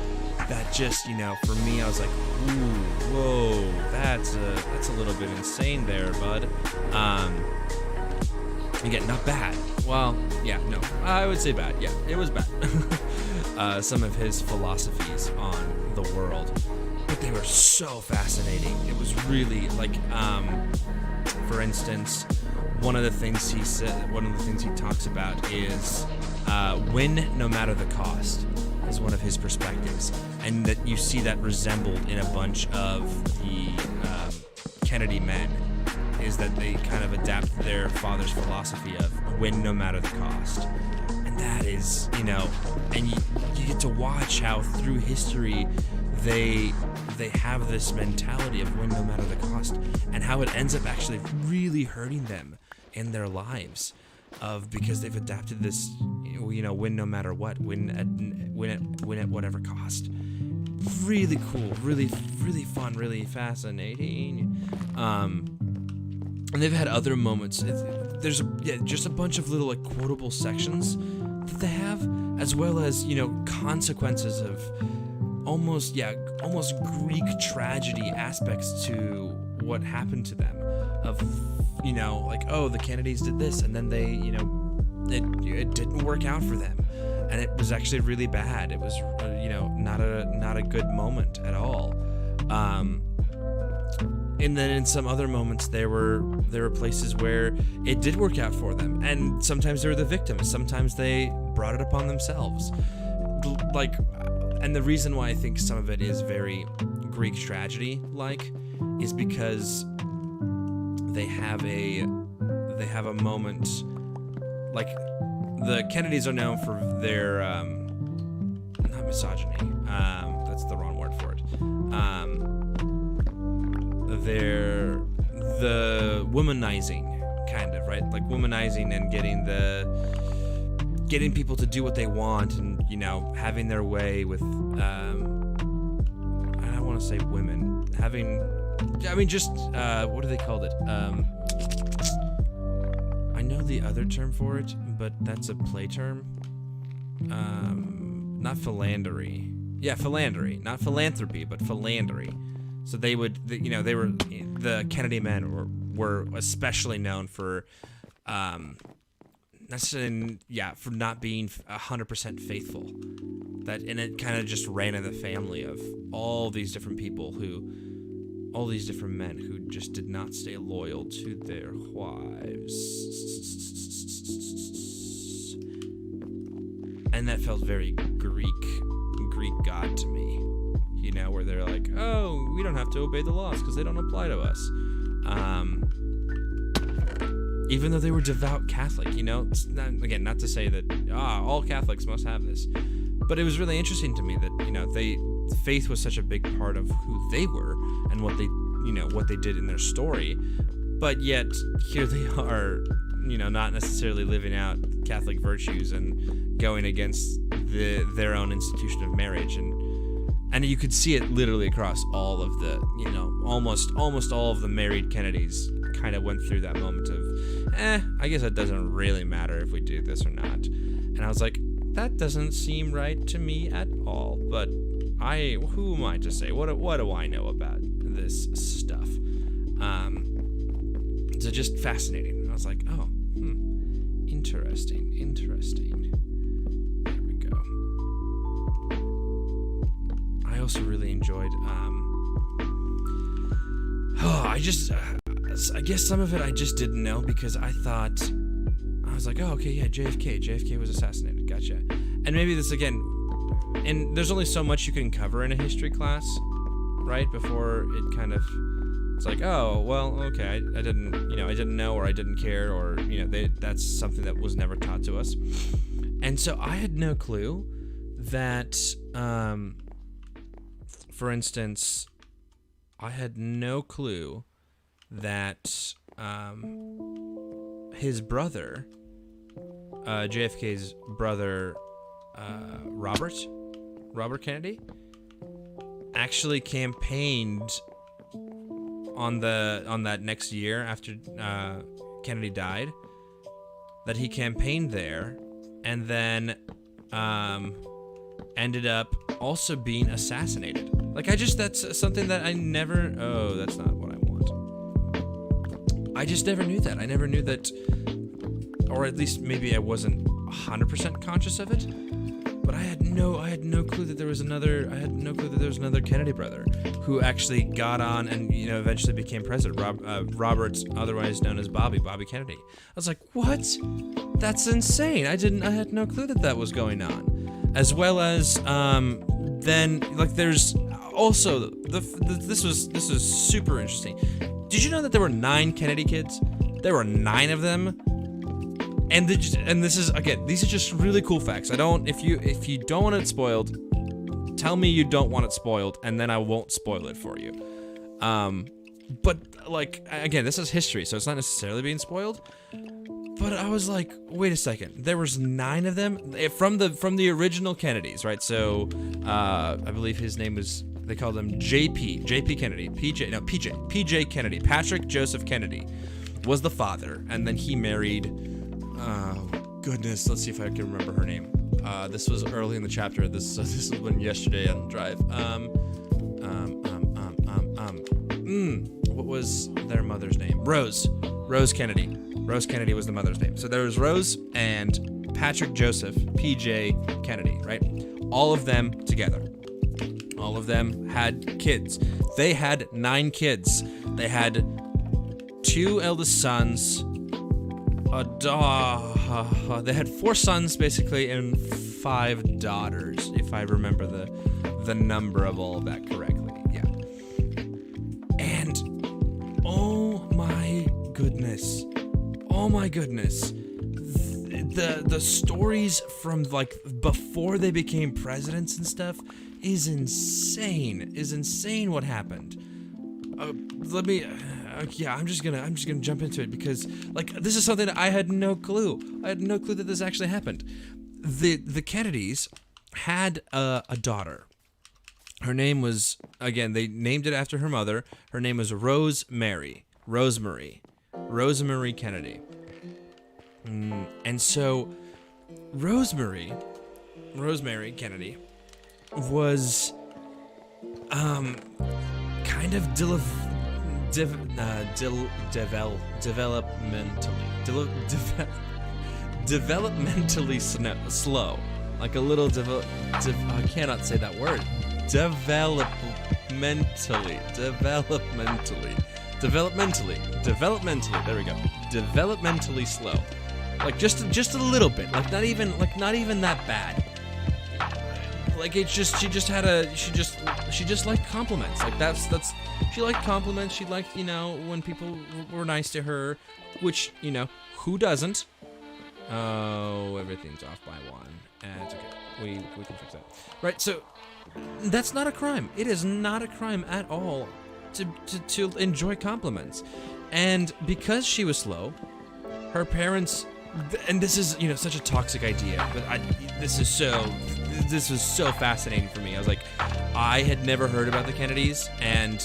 that just, you know, for me, I was like, ooh, whoa, that's a little bit insane there, bud. Again, not bad. Well, yeah, no, I would say bad. Yeah, it was bad. Some of his philosophies on the world, but they were so fascinating. It was really like, for instance, one of the things he talks about is win no matter the cost is one of his perspectives, and that you see that resembled in a bunch of the Kennedy men, is that they kind of adapt their father's philosophy of win no matter the cost. And that is, you know, and you get to watch how through history they have this mentality of win no matter the cost, and how it ends up actually really hurting them in their lives, because they've adapted this, you know, win no matter what, win at whatever cost. Really cool, really fun, really fascinating. And they've had other moments. There's just a bunch of little like quotable sections that they have, as well as, you know, consequences of almost Greek tragedy aspects to what happened to them. Of, you know, like, oh, the Kennedys did this, and then they, you know, it didn't work out for them, and it was actually really bad. It was, you know, not a good moment at all. And then in some other moments, there were places where it did work out for them, and sometimes they were the victims. Sometimes they brought it upon themselves. Like, and the reason why I think some of it is very Greek tragedy-like is because they have a moment, like, the Kennedys are known for their not misogyny, that's the wrong word for it, the womanizing, kind of, right? Like womanizing and getting people to do what they want, and, you know, having their way with I don't want to say women, what do they call it? I know the other term for it, but that's a play term. Not philandry. Yeah, philandry. Not philanthropy, but philandry. So the Kennedy men were especially known for, for not being 100% faithful. And it kind of just ran in the family of all these different men who just did not stay loyal to their wives. And that felt very Greek God to me. You know, where they're like, oh, we don't have to obey the laws because they don't apply to us. Even though they were devout Catholic, you know, it's not to say that all Catholics must have this, but it was really interesting to me that, you know, faith was such a big part of who they were and what they did in their story, but yet here they are, you know, not necessarily living out Catholic virtues and going against their own institution of marriage, and you could see it literally across all of the, you know, almost all of the married Kennedys kind of went through that moment of, I guess it doesn't really matter if we do this or not. And I was like, that doesn't seem right to me at all. But who am I to say? What do I know about this stuff? So just fascinating. I was like, oh, interesting. There we go. I also really enjoyed, I guess some of it I just didn't know, because I was like, oh, okay, yeah, JFK was assassinated, gotcha. And maybe this, again, and there's only so much you can cover in a history class, right, before it kind of, it's like, oh, well, okay, I didn't know, or I didn't care, or, you know, that's something that was never taught to us. And so I had no clue that, for instance, I had no clue that his brother, JFK's brother, Robert Kennedy, actually campaigned on that next year after Kennedy died. That he campaigned there, and then ended up also being assassinated. Like, that's something that I never, oh, that's not what I want. I just never knew that. I never knew that, or at least maybe I wasn't 100% conscious of it, but I had no clue that there was another Kennedy brother who actually got on and, eventually became president. Robert, otherwise known as Bobby Kennedy. I was like, what? That's insane. I had no clue that was going on. As well as, then, like, there's also, this was super interesting. Did you know that there were 9 Kennedy kids? There were 9 of them. And this is, again, these are just really cool facts. If you don't want it spoiled, tell me you don't want it spoiled, and then I won't spoil it for you. But, like, again, this is history, so it's not necessarily being spoiled. But I was like, wait a second. There was 9 of them from the original Kennedys, right? So, I believe his name was, they called him JP Kennedy, PJ Kennedy, Patrick Joseph Kennedy was the father, and then he married, oh goodness, let's see if I can remember her name. This was early in the chapter. This was when yesterday on the drive. What was their mother's name? Rose Kennedy. Rose Kennedy was the mother's name. So there was Rose and Patrick Joseph, PJ Kennedy, right? All of them together. All of them had kids. They had 9 kids. They had 2 eldest sons. They had 4 sons, basically, and 5 daughters, if I remember the number of all of that correctly. Yeah. And oh my goodness, the stories from, like, before they became presidents and stuff is insane what happened. I'm just gonna jump into it because, like, this is something that I had no clue. I had no clue that this actually happened. The Kennedys had a daughter. Her name was, again, they named it after her mother. Her name was Rosemary Kennedy. And so Rosemary Kennedy was kind of developmentally slow, like a little I cannot say that word. Developmentally. There we go. Developmentally slow, like just a little bit, like not even that bad. Like, it's just she just liked compliments. Like she liked compliments. She liked, when people were nice to her, which, who doesn't? Oh, everything's off by 1. It's okay. We can fix that. Right. So that's not a crime. It is not a crime at all to enjoy compliments. And because she was slow, her parents, and this is, such a toxic idea, but this was so fascinating for me. I was like, I had never heard about the Kennedys, and,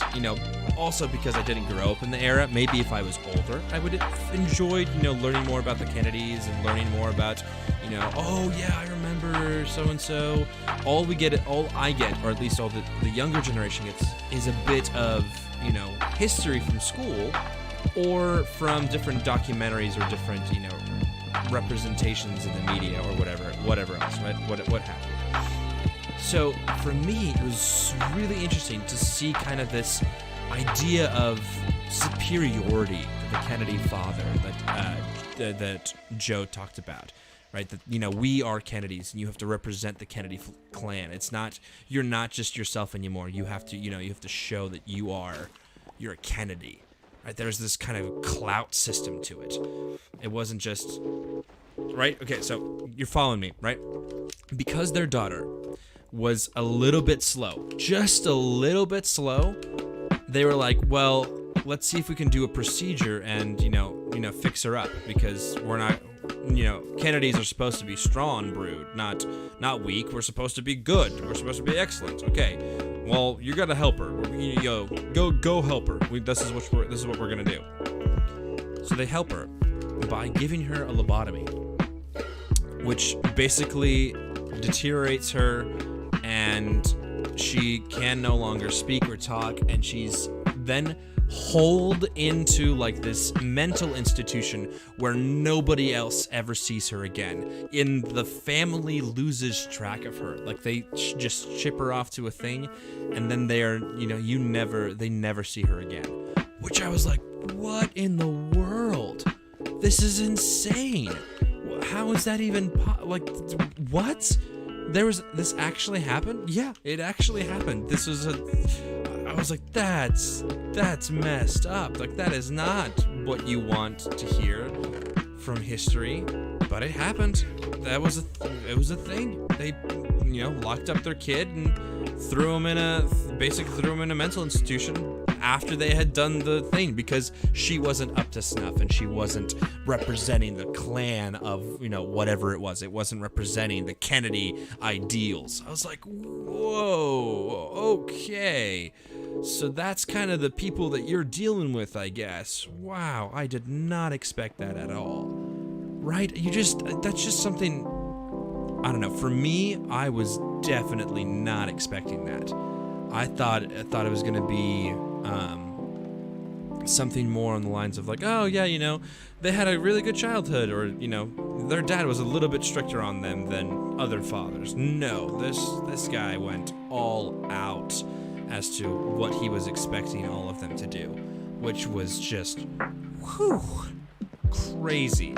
also because I didn't grow up in the era, maybe if I was older, I would have enjoyed, learning more about the Kennedys and learning more about, oh yeah, I remember so-and-so. All I get, or at least all the younger generation gets, is a bit of, history from school, or from different documentaries or different, representations in the media or whatever else, right? What have you. So for me, it was really interesting to see kind of this idea of superiority to the Kennedy father that Joe talked about, right? That, we are Kennedys, and you have to represent the Kennedy clan. You're not just yourself anymore. You have to, show that you're a Kennedy. Right, there's this kind of clout system to it. It wasn't just, right? Okay, so you're following me, right? Because their daughter was a little bit slow, just a little bit slow, they were like, well, let's see if we can do a procedure and, fix her up, because we're not, Kennedys are supposed to be strong brewed, not weak. We're supposed to be good. We're supposed to be excellent. Okay. Well, you gotta help her. Go help her. This is what we're gonna do. So they help her by giving her a lobotomy, which basically deteriorates her, and she can no longer speak or talk, and she's then hauled into like this mental institution where nobody else ever sees her again. And the family loses track of her. Like they just ship her off to a thing, and then they never see her again. Which I was like, what in the world? This is insane. How is that even what? This actually happened? Yeah, it actually happened. I was like, that's messed up. Like, that is not what you want to hear from history, but it happened. It was a thing. They, locked up their kid and threw him in a mental institution after they had done the thing, because she wasn't up to snuff and she wasn't representing the clan of, whatever it was. It wasn't representing the Kennedy ideals. I was like, whoa, okay. So that's kind of the people that you're dealing with, I guess. Wow, I did not expect that at all. Right? That's just something, I don't know. For me, I was definitely not expecting that. I thought it was going to be something more on the lines of like, oh yeah, they had a really good childhood, or their dad was a little bit stricter on them than other fathers. No, this guy went all out as to what he was expecting all of them to do, which was just crazy.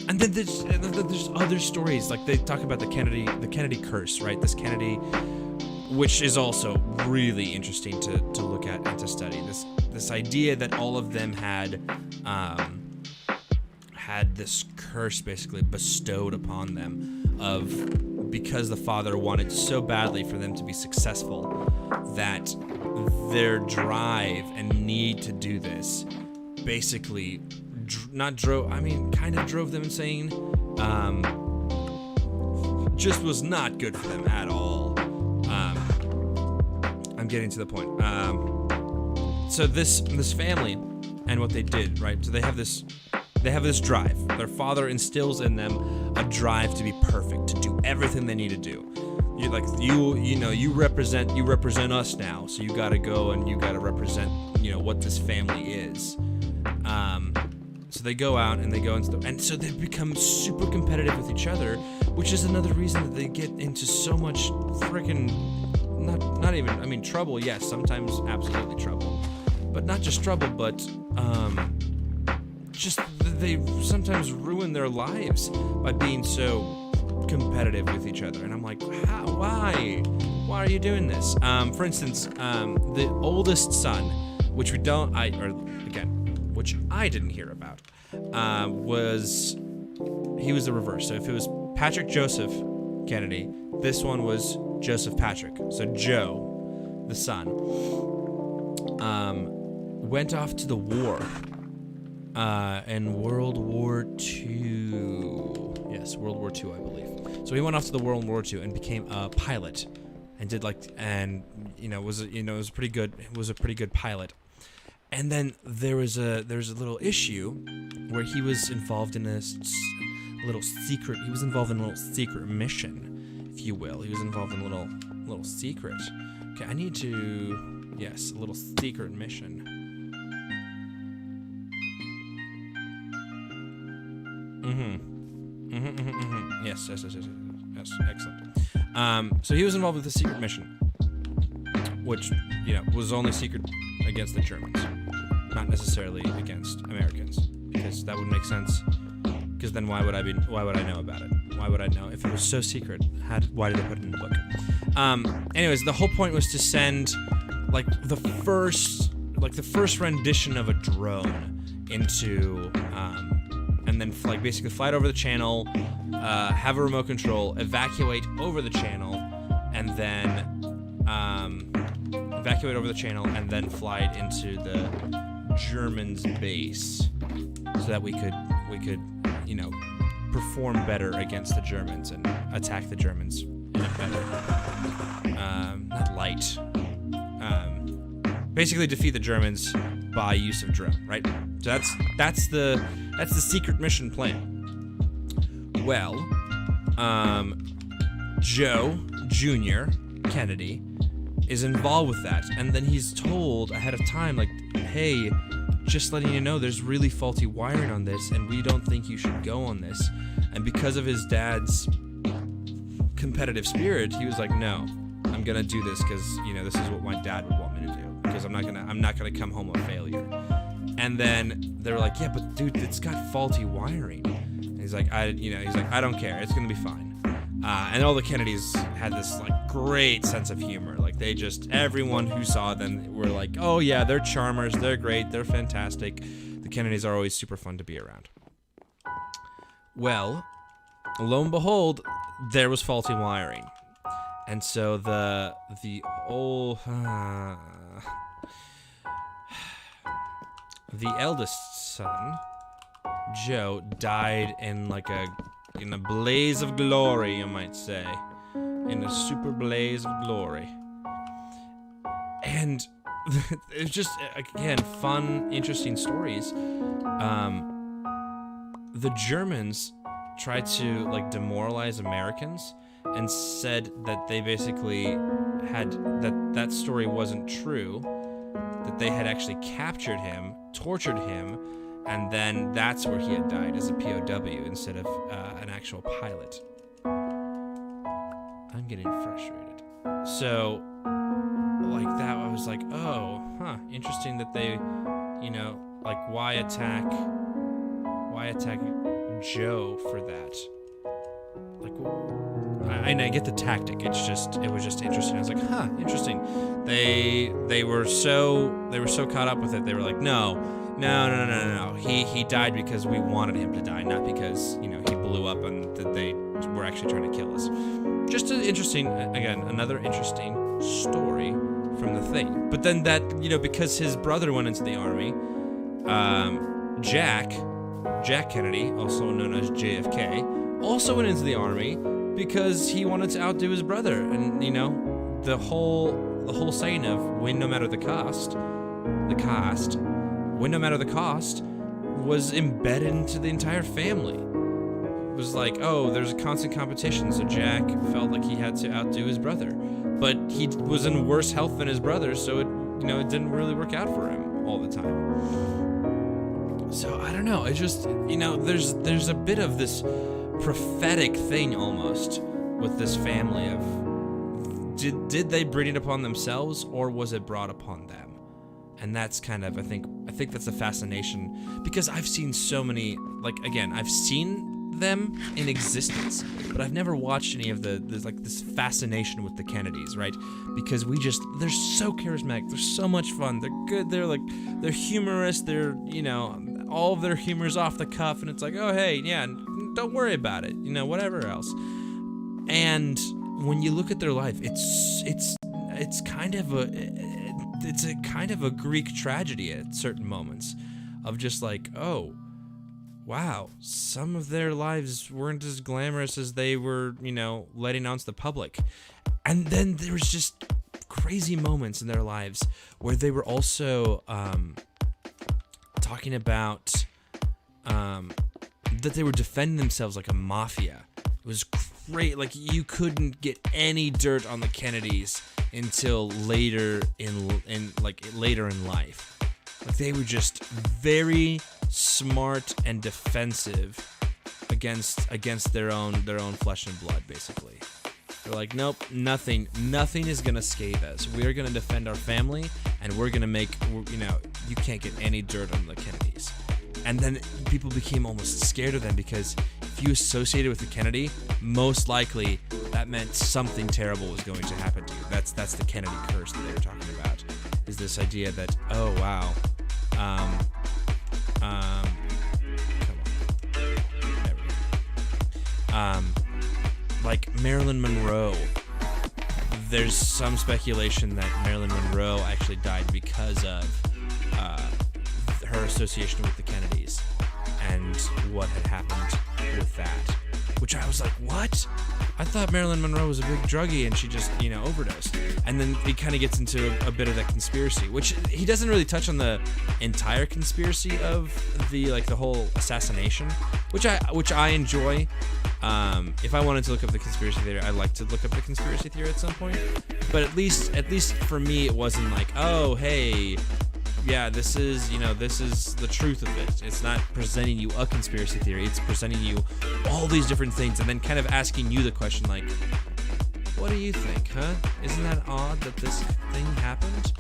And then there's other stories, like they talk about the Kennedy curse, right? This Kennedy, which is also really interesting to look at and to study. This idea that all of them had this curse basically bestowed upon them of, because the father wanted so badly for them to be successful, that their drive and need to do this basically kind of drove them insane. Just was not good for them at all. I'm getting to the point. So this family and what they did, right? So they have this drive. Their father instills in them a drive to be perfect, to do everything they need to do. You represent us now, so you gotta go and you gotta represent, what this family is. So they go out and they go and so they become super competitive with each other, which is another reason that they get into so much freaking, not even, trouble. Yes, sometimes absolutely trouble, but not just trouble, but just they sometimes ruin their lives by being so competitive with each other. And I'm like, why are you doing this? For instance, the oldest son, which I didn't hear about, was the reverse. So if it was Patrick Joseph Kennedy, this one was Joseph Patrick. So Joe, the son, went off to the war in World War II. Yes, World War II, I believe. So he went off to the World War II and became a pilot, and was a pretty good pilot. And then there was a little issue where he was involved in a little secret mission, if you will. He was involved in a little secret. Okay, a little secret mission. Yes, excellent. So he was involved with a secret mission, which, was only secret against the Germans, not necessarily against Americans, because that would make sense. Because then why would I know about it? Why would I know if it was so secret? Why did they put it in the book? Anyways, the whole point was to send the first rendition of a drone into, and then basically fly it over the channel, have a remote control, evacuate over the channel, and then fly it into the Germans' base, so that we could perform better against the Germans and attack the Germans in a better, not light, basically defeat the Germans by use of drone, right? So that's the secret mission plan. Well, Joe Jr. Kennedy is involved with that, and then he's told ahead of time, like, hey, just letting you know there's really faulty wiring on this, and we don't think you should go on this. And because of his dad's competitive spirit, he was like, no, I'm gonna do this because, you know, this is what my dad would want me to do, because I'm not gonna come home a failure. And then they were like, yeah, but dude, it's got faulty wiring. And he's like, I don't care, it's gonna be fine. And all the Kennedys had this like great sense of humor. Like everyone who saw them were like, oh yeah, they're charmers, they're great, they're fantastic. The Kennedys are always super fun to be around. Well, lo and behold, there was faulty wiring. And so the eldest son, Joe, died in a blaze of glory, you might say. In a super blaze of glory. And it's just, again, fun, interesting stories. The Germans tried to, like, demoralize Americans and said that they basically had, that story wasn't true, that they had actually captured him, tortured him, and then that's where he had died, as a POW instead of an actual pilot. I'm getting frustrated. So, like that, I was like, oh, huh, interesting that they, you know, like, why attack Joe for that? Like, I get the tactic. It was just interesting. I was like, huh, interesting. They were so caught up with it. They were like, no. He died because we wanted him to die, not because, you know, he blew up and that they were actually trying to kill us. Just an interesting, again, another interesting story from the thing. But then that, you know, because his brother went into the army, Jack Kennedy, also known as JFK, also went into the army because he wanted to outdo his brother. And, you know, the whole saying of win no matter the cost, win no matter the cost, was embedded into the entire family. It was like, oh, there's a constant competition, so Jack felt like he had to outdo his brother. But he was in worse health than his brother, so it didn't really work out for him all the time. So I don't know, it's just, you know, there's a bit of this prophetic thing almost with this family of did they bring it upon themselves, or was it brought upon them? And that's kind of, I think that's a fascination, because I've seen so many, like, again, I've seen them in existence, but I've never watched any of there's like this fascination with the Kennedys, right? Because they're so charismatic, they're so much fun, they're good, they're humorous, they're, you know, all of their humor's off the cuff, and it's like, oh, hey, yeah, don't worry about it, you know, whatever else. And when you look at their life, it's kind of a Greek tragedy at certain moments, of just like, oh, wow, some of their lives weren't as glamorous as they were, you know, letting out to the public. And then there was just crazy moments in their lives where they were also talking about that they were defending themselves like a mafia. It was great. Like, you couldn't get any dirt on the Kennedys until later in life. Like, they were just very smart and defensive against their own flesh and blood, basically. They're like, nope, nothing is gonna scathe us. We are gonna defend our family, and we're gonna make, you know, you can't get any dirt on the Kennedys. And then people became almost scared of them, because if you associated with the Kennedy, most likely that meant something terrible was going to happen to you. That's the Kennedy curse that they were talking about. Is this idea that, oh wow, come on, there we go. Like Marilyn Monroe. There's some speculation that Marilyn Monroe actually died because of her association with the Kennedys and what had happened with that. Which I was like, what? I thought Marilyn Monroe was a big druggie and she just, you know, overdosed. And then he kind of gets into a bit of that conspiracy, which he doesn't really touch on the entire conspiracy of the whole assassination, which I enjoy. If I wanted to look up the conspiracy theory, I'd like to look up the conspiracy theory at some point. But at least for me, it wasn't like, oh, hey, yeah, this is the truth of it. It's not presenting you a conspiracy theory. It's presenting you all these different things and then kind of asking you the question, like, what do you think, huh? Isn't that odd that this thing happened?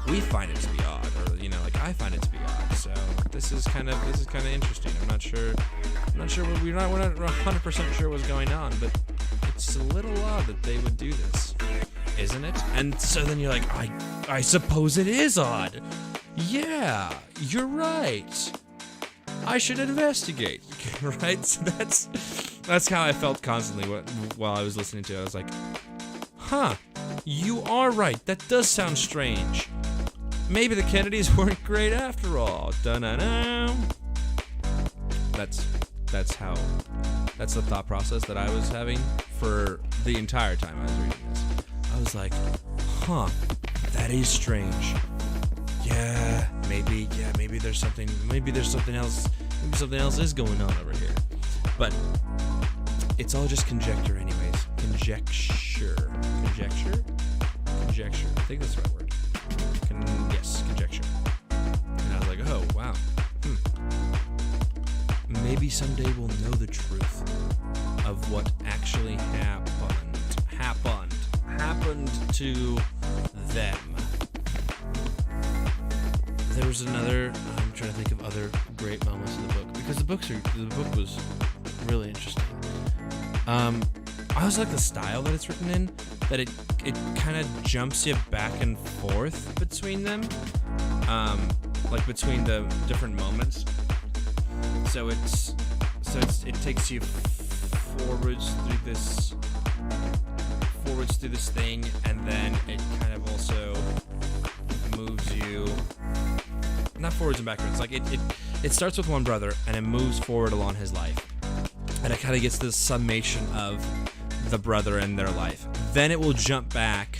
We find it to be odd, or like I find it to be odd. So this is kind of interesting. We're not 100% sure what's going on, but it's a little odd that they would do this, isn't it? And so then you're like, I suppose it is odd. Yeah, you're right. I should investigate, right? So that's how I felt constantly while I was listening to it. I was like, huh, you are right. That does sound strange. Maybe the Kennedys weren't great after all. Da-na-na. That's the thought process that I was having for the entire time I was reading this. I was like, huh, that is strange. Maybe there's something else. Maybe something else is going on over here. But it's all just conjecture anyways. Conjecture. I think that's the right word. Yes, conjecture. And I was like, oh, wow. Maybe someday we'll know the truth of what actually happened to them. There was another, I'm trying to think of other great moments in the book, because the book was really interesting. I also like the style that it's written in, that it kind of jumps you back and forth between them, like between the different moments. So it takes you forwards through this thing, and then it kind of also moves you not forwards and backwards. Like it starts with one brother and it moves forward along his life, and it kind of gets this summation of the brother and their life. Then it will jump back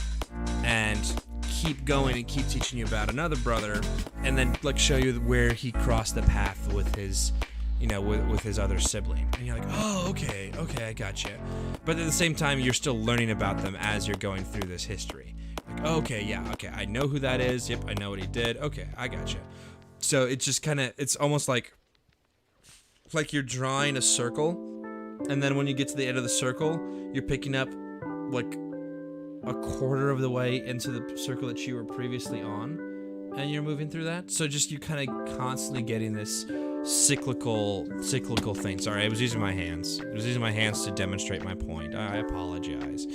and keep going and keep teaching you about another brother, and then like show you where he crossed the path with his with his other sibling. And you're like, oh, okay, I gotcha. But at the same time, you're still learning about them as you're going through this history. Like, okay, I know who that is. Yep, I know what he did. Okay, I gotcha. So it's just kind of, it's almost like you're drawing a circle, and then when you get to the end of the circle, you're picking up like a quarter of the way into the circle that you were previously on, and you're moving through that. So just you kind of constantly getting this cyclical thing. Sorry, I was using my hands. To demonstrate my point. I apologize.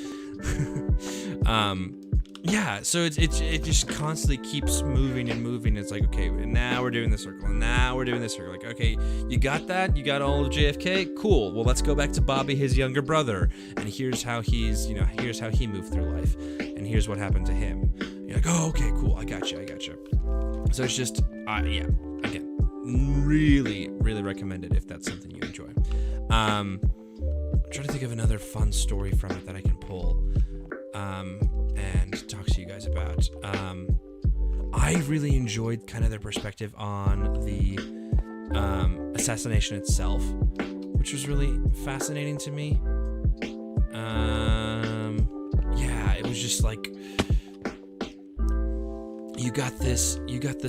So it just constantly keeps moving and moving. It's like, okay, and now we're doing this circle, and now we're doing this circle. Like, okay, you got that? You got all of JFK? Cool. Well, let's go back to Bobby, his younger brother, and here's how he's moved through life, and here's what happened to him. And you're like, oh, okay, cool. I gotcha. So it's just, again, really, really recommend it if that's something you enjoy. I'm trying to think of another fun story from it that I can pull and talk to you guys about. I really enjoyed kind of their perspective on the assassination itself, which was really fascinating to me. It was just like, you got this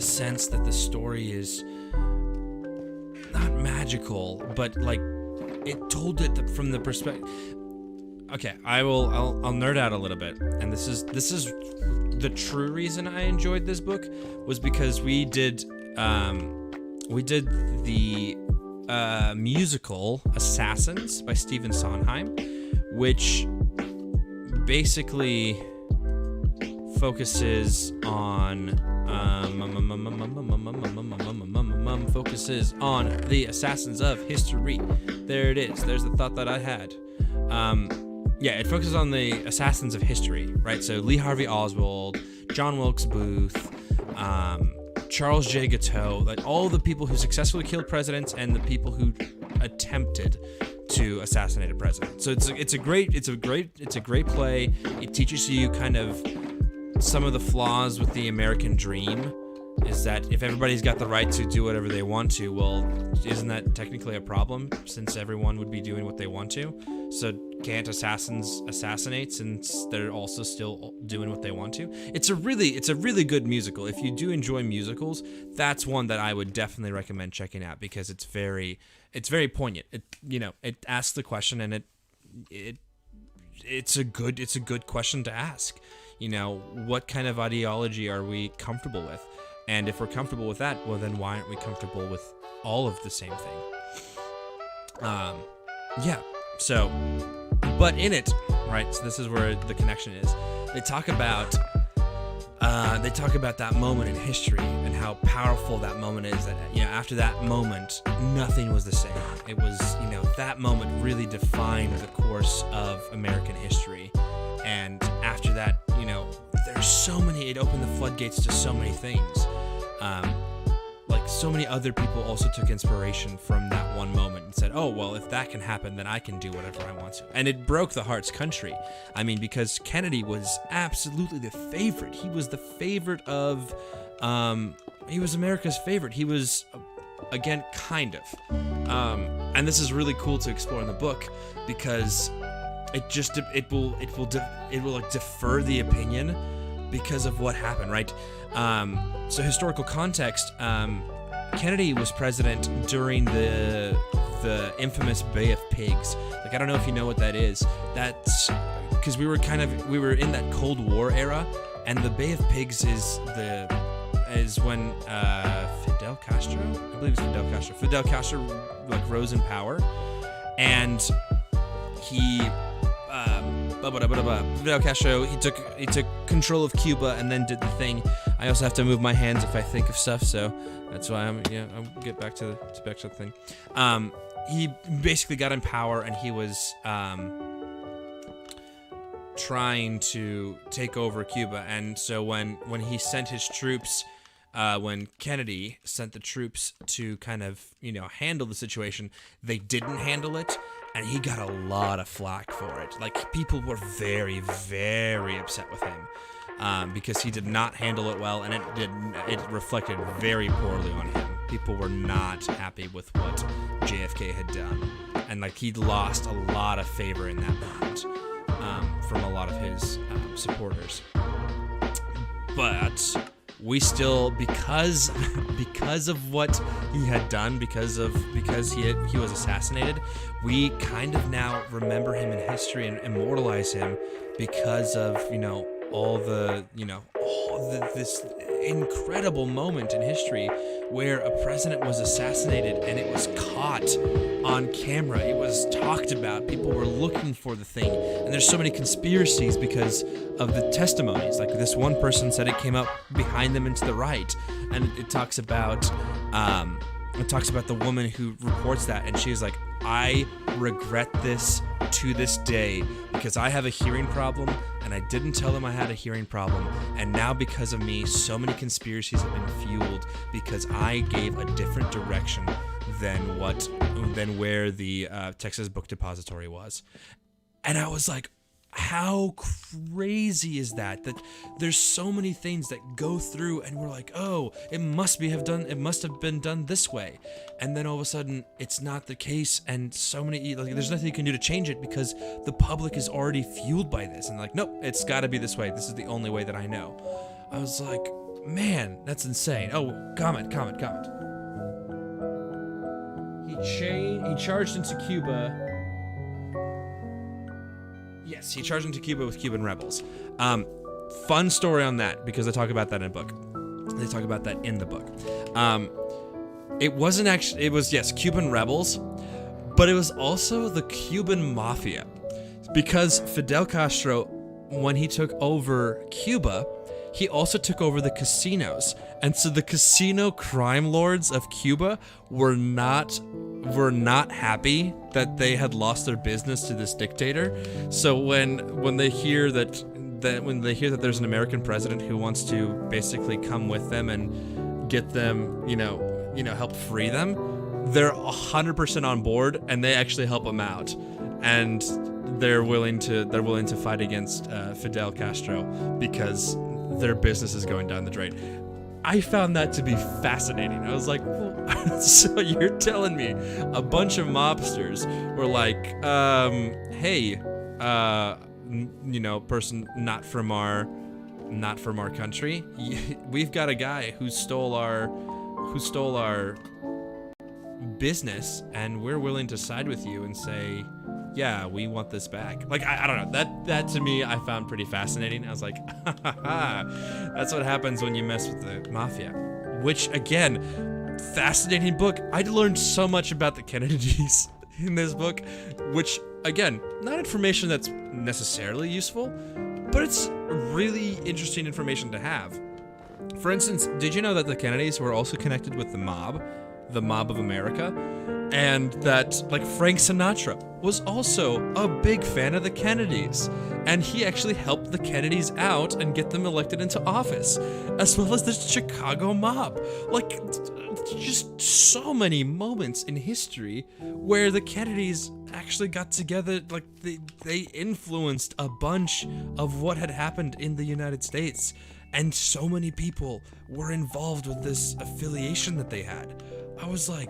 sense that the story is not magical, but like it told it from the perspective. Okay, I'll nerd out a little bit, and this is the true reason I enjoyed this book was because we did the musical Assassins by Stephen Sondheim, which basically focuses on the assassins of history. There it is. There's the thought that I had. It focuses on the assassins of history, right? So Lee Harvey Oswald, John Wilkes Booth, Charles J. Guiteau, like all the people who successfully killed presidents and the people who attempted to assassinate a president. So it's a great play. It teaches you kind of some of the flaws with the American dream, is that if everybody's got the right to do whatever they want to, well, isn't that technically a problem since everyone would be doing what they want to? So can't assassins assassinate since they're also still doing what they want to? It's a really good musical. If you do enjoy musicals, that's one that I would definitely recommend checking out because it's very poignant. It asks the question, and it's a good question to ask. What kind of ideology are we comfortable with? And if we're comfortable with that, well, then why aren't we comfortable with all of the same thing? Yeah. So, but in it, right? So this is where the connection is. They talk about that moment in history and how powerful that moment is. That after that moment, nothing was the same. It was that moment really defined the course of American history. And after that, there's so many. It opened the floodgates to so many things. Like so many other people also took inspiration from that one moment and said, oh, well, if that can happen, then I can do whatever I want to. And it broke the Heart's country. I mean, because Kennedy was absolutely the favorite. He was the favorite of, he was America's favorite. He was, again, kind of. And this is really cool to explore in the book because it will like defer the opinion because of what happened, right? So historical context, Kennedy was president during the infamous Bay of Pigs. Like, I don't know if you know what that is. That's because we were in that Cold War era, and the Bay of Pigs is when Fidel Castro, I believe it's Fidel Castro like rose in power, and he Fidel Castro, he took control of Cuba and then did the thing. I also have to move my hands if I think of stuff, so that's why I'll get back to the thing. He basically got in power, and he was trying to take over Cuba. And so when he sent his troops, when Kennedy sent the troops to kind of handle the situation, they didn't handle it. And he got a lot of flack for it. Like, people were very, very upset with him because he did not handle it well, and it reflected very poorly on him. People were not happy with what JFK had done, and like he lost a lot of favor in that moment from a lot of his supporters. But we still, because of what he had done, because he was assassinated, we kind of now remember him in history and immortalize him because of all this incredible moment in history where a president was assassinated and it was caught on camera. It was talked about. People were looking for the thing, and there's so many conspiracies because of the testimonies. Like, this one person said it came up behind them and to the right, and it talks about the woman who reports that, and she's like, I regret this to this day because I have a hearing problem and I didn't tell them I had a hearing problem, and now because of me so many conspiracies have been fueled because I gave a different direction than where the Texas Book Depository was. And I was like, how crazy is that there's so many things that go through and we're like, oh, it must have been done this way, and then all of a sudden it's not the case, and so many, like, there's nothing you can do to change it because the public is already fueled by this, and like, nope, it's got to be this way, this is the only way that I know. I was like, man, that's insane. Oh, comment. He charged into Cuba. Yes, he charged into Cuba with Cuban rebels. Fun story on that, because they talk about that in the book. It wasn't actually, it was, yes, Cuban rebels, but it was also the Cuban mafia. Because Fidel Castro, when he took over Cuba, he also took over the casinos. And so the casino crime lords of Cuba were not happy that they had lost their business to this dictator. So when they hear that there's an American president who wants to basically come with them and get them, help free them, they're 100% on board, and they actually help them out. And they're willing to fight against Fidel Castro because their business is going down the drain. I found that to be fascinating. I was like, well, so you're telling me a bunch of mobsters were like, hey, person not from our country, we've got a guy who stole our business, and we're willing to side with you and say, yeah, we want this back. Like, I don't know, that to me I found pretty fascinating. I was like, that's what happens when you mess with the mafia. Which, again, fascinating book. I learned so much about the Kennedys in this book, which, again, not information that's necessarily useful, but it's really interesting information to have. For instance, did you know that the Kennedys were also connected with the mob of America? And that, like, Frank Sinatra was also a big fan of the Kennedys. And he actually helped the Kennedys out and get them elected into office, as well as the Chicago mob. Like, just so many moments in history where the Kennedys actually got together. Like, they influenced a bunch of what had happened in the United States. And so many people were involved with this affiliation that they had. I was like,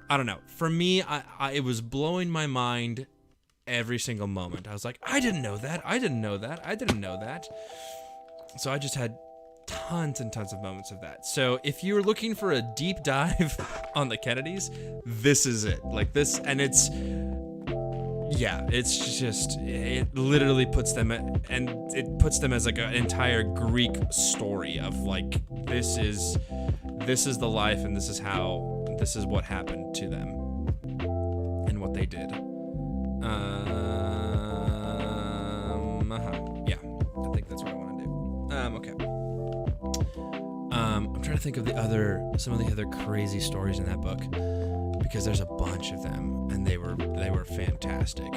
I don't know. For me, it was blowing my mind every single moment. I was like, I didn't know that. I didn't know that. I didn't know that. So I just had tons and tons of moments of that. So if you're looking for a deep dive on the Kennedys, this is it. Like this, and it's just, it literally puts them as like an entire Greek story of like, this is the life, and this is what happened to them and what they did. Yeah, I think that's what I want to do. Okay. I'm trying to think of some of the other crazy stories in that book, because there's a bunch of them, and they were fantastic.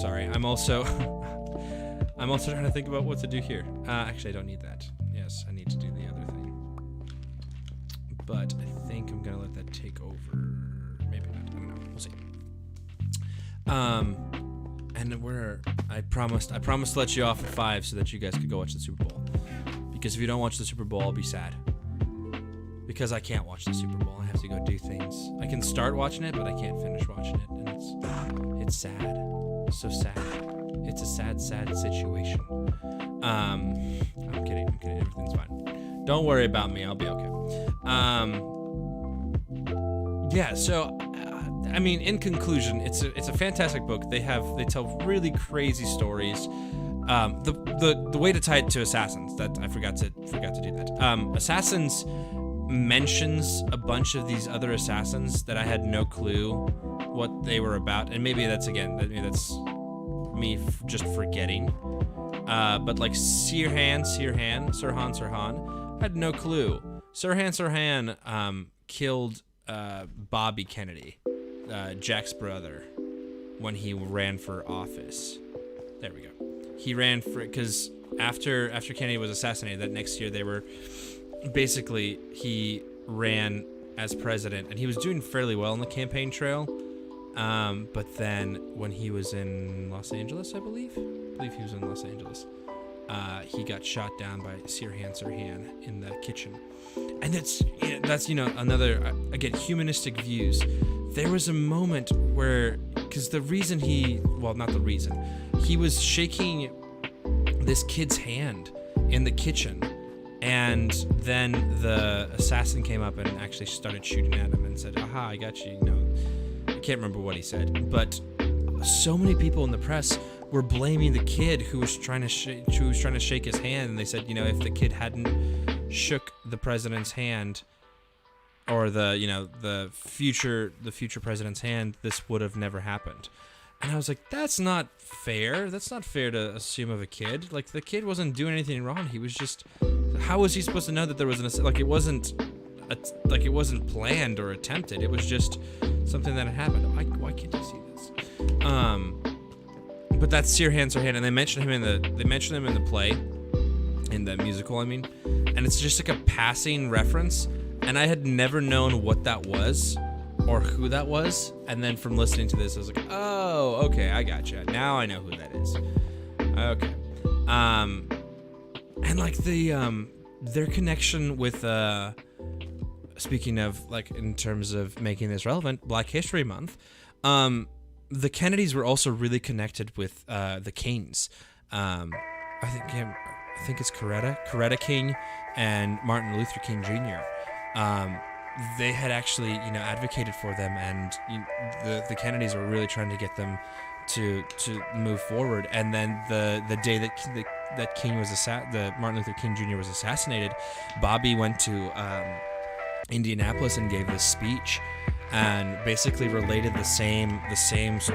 Sorry, I'm also trying to think about what to do here. Actually, I don't need that. Yes, I need to do the other thing. But I think I'm gonna let that take over. Maybe not. I don't know. We'll see. And I promised to let you off at 5 so that you guys could go watch the Super Bowl. Because if you don't watch the Super Bowl, I'll be sad. Because I can't watch the Super Bowl. I have to go do things. I can start watching it, but I can't finish watching it, and it's sad. So sad. It's a sad, sad situation. I'm kidding. Everything's fine. Don't worry about me. I'll be okay. Yeah. So, I mean, in conclusion, it's a fantastic book. They tell really crazy stories. The way to tie it to Assassins, that I forgot to do that. Assassins mentions a bunch of these other assassins that I had no clue what they were about, and maybe that's me just forgetting. But like Sirhan, I had no clue. Sirhan killed Bobby Kennedy, Jack's brother, when he ran for office. There we go. He ran because after Kennedy was assassinated, that next year he ran as president, and he was doing fairly well on the campaign trail. But then when he was in Los Angeles, I believe he was in Los Angeles, he got shot down by Sirhan in the kitchen. And that's another, again, humanistic views. There was a moment where, because he was shaking this kid's hand in the kitchen, and then the assassin came up and actually started shooting at him and said, "Aha, I got you." I can't remember what he said, but so many people in the press were blaming the kid who was trying to shake his hand, and they said, if the kid hadn't shook the president's hand, or the future president's hand, this would have never happened. And I was like, that's not fair. That's not fair to assume of a kid. Like, the kid wasn't doing anything wrong. He was just, how was he supposed to know that there was it wasn't planned or attempted. It was just something that had happened. Why can't you see this? But that's Sirhan, and they mention him in the play, in the musical, I mean, and it's just like a passing reference, and I had never known what that was or who that was, and then from listening to this, I was like, oh, Oh, okay, I gotcha. Now I know who that is. Okay. And like their connection with speaking of, like, in terms of making this relevant, Black History Month, the Kennedys were also really connected with the Kings. I think it's Coretta King and Martin Luther King Jr. They had actually, advocated for them, and the Kennedys were really trying to get them to move forward. And then the day that King was Martin Luther King Jr. was assassinated, Bobby went to Indianapolis and gave this speech, and basically related the same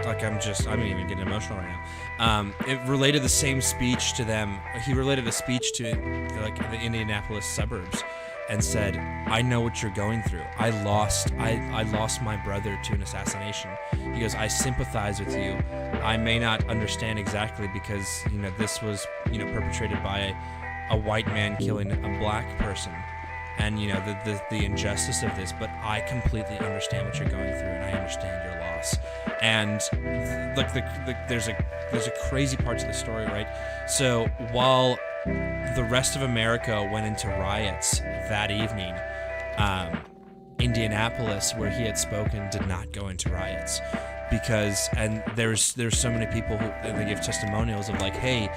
like I'm even getting emotional right now. It related the same speech to them. He related a speech to the Indianapolis suburbs, and said, "I know what you're going through. I lost my brother to an assassination." He goes, "I sympathize with you. I may not understand exactly because this was perpetrated by a white man killing a black person, and the injustice of this, but I completely understand what you're going through, and I understand your loss." And there's a crazy part to the story, right? So while the rest of America went into riots that evening, Indianapolis, where he had spoken, did not go into riots, because there's so many people who they give testimonials of like, hey,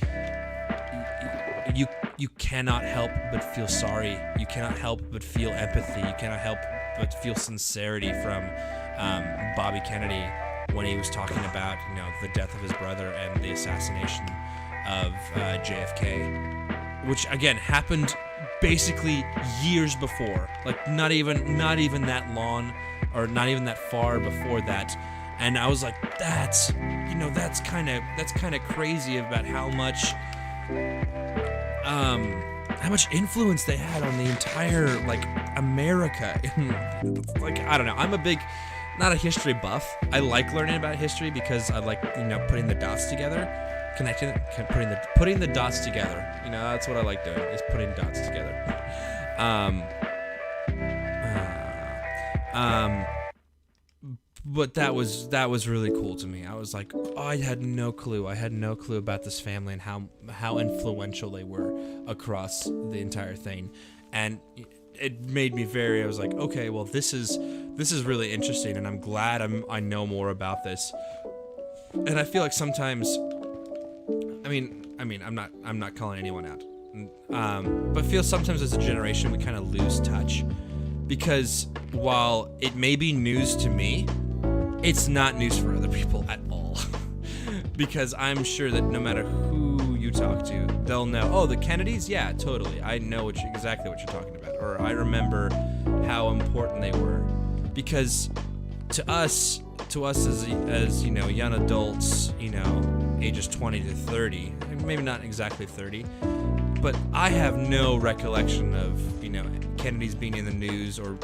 you cannot help but feel sorry. You cannot help but feel empathy. You cannot help but feel sincerity from Bobby Kennedy when he was talking about the death of his brother and the assassination of JFK, which again happened basically years before, like not even that long, or not even that far before that. And I was like, that's kind of crazy about how much influence they had on the entire America. Like, I don't know. I'm not a history buff. I like learning about history because I like putting the dots together, putting the dots together. That's what I like doing, is putting dots together. But that was really cool to me. I was like, I had no clue. I had no clue about this family and how influential they were across the entire thing. And it made me I was like, okay, well, this is really interesting, and I'm glad I know more about this. And I feel like sometimes, I mean, I'm not calling anyone out, but feel sometimes as a generation we kind of lose touch, because while it may be news to me, it's not news for other people at all. Because I'm sure that no matter who you talk to, they'll know, oh, the Kennedys? Yeah, totally. I know exactly what you're talking about. Or I remember how important they were. Because to us as young adults, ages 20 to 30, maybe not exactly 30, but I have no recollection of, Kennedys being in the news or,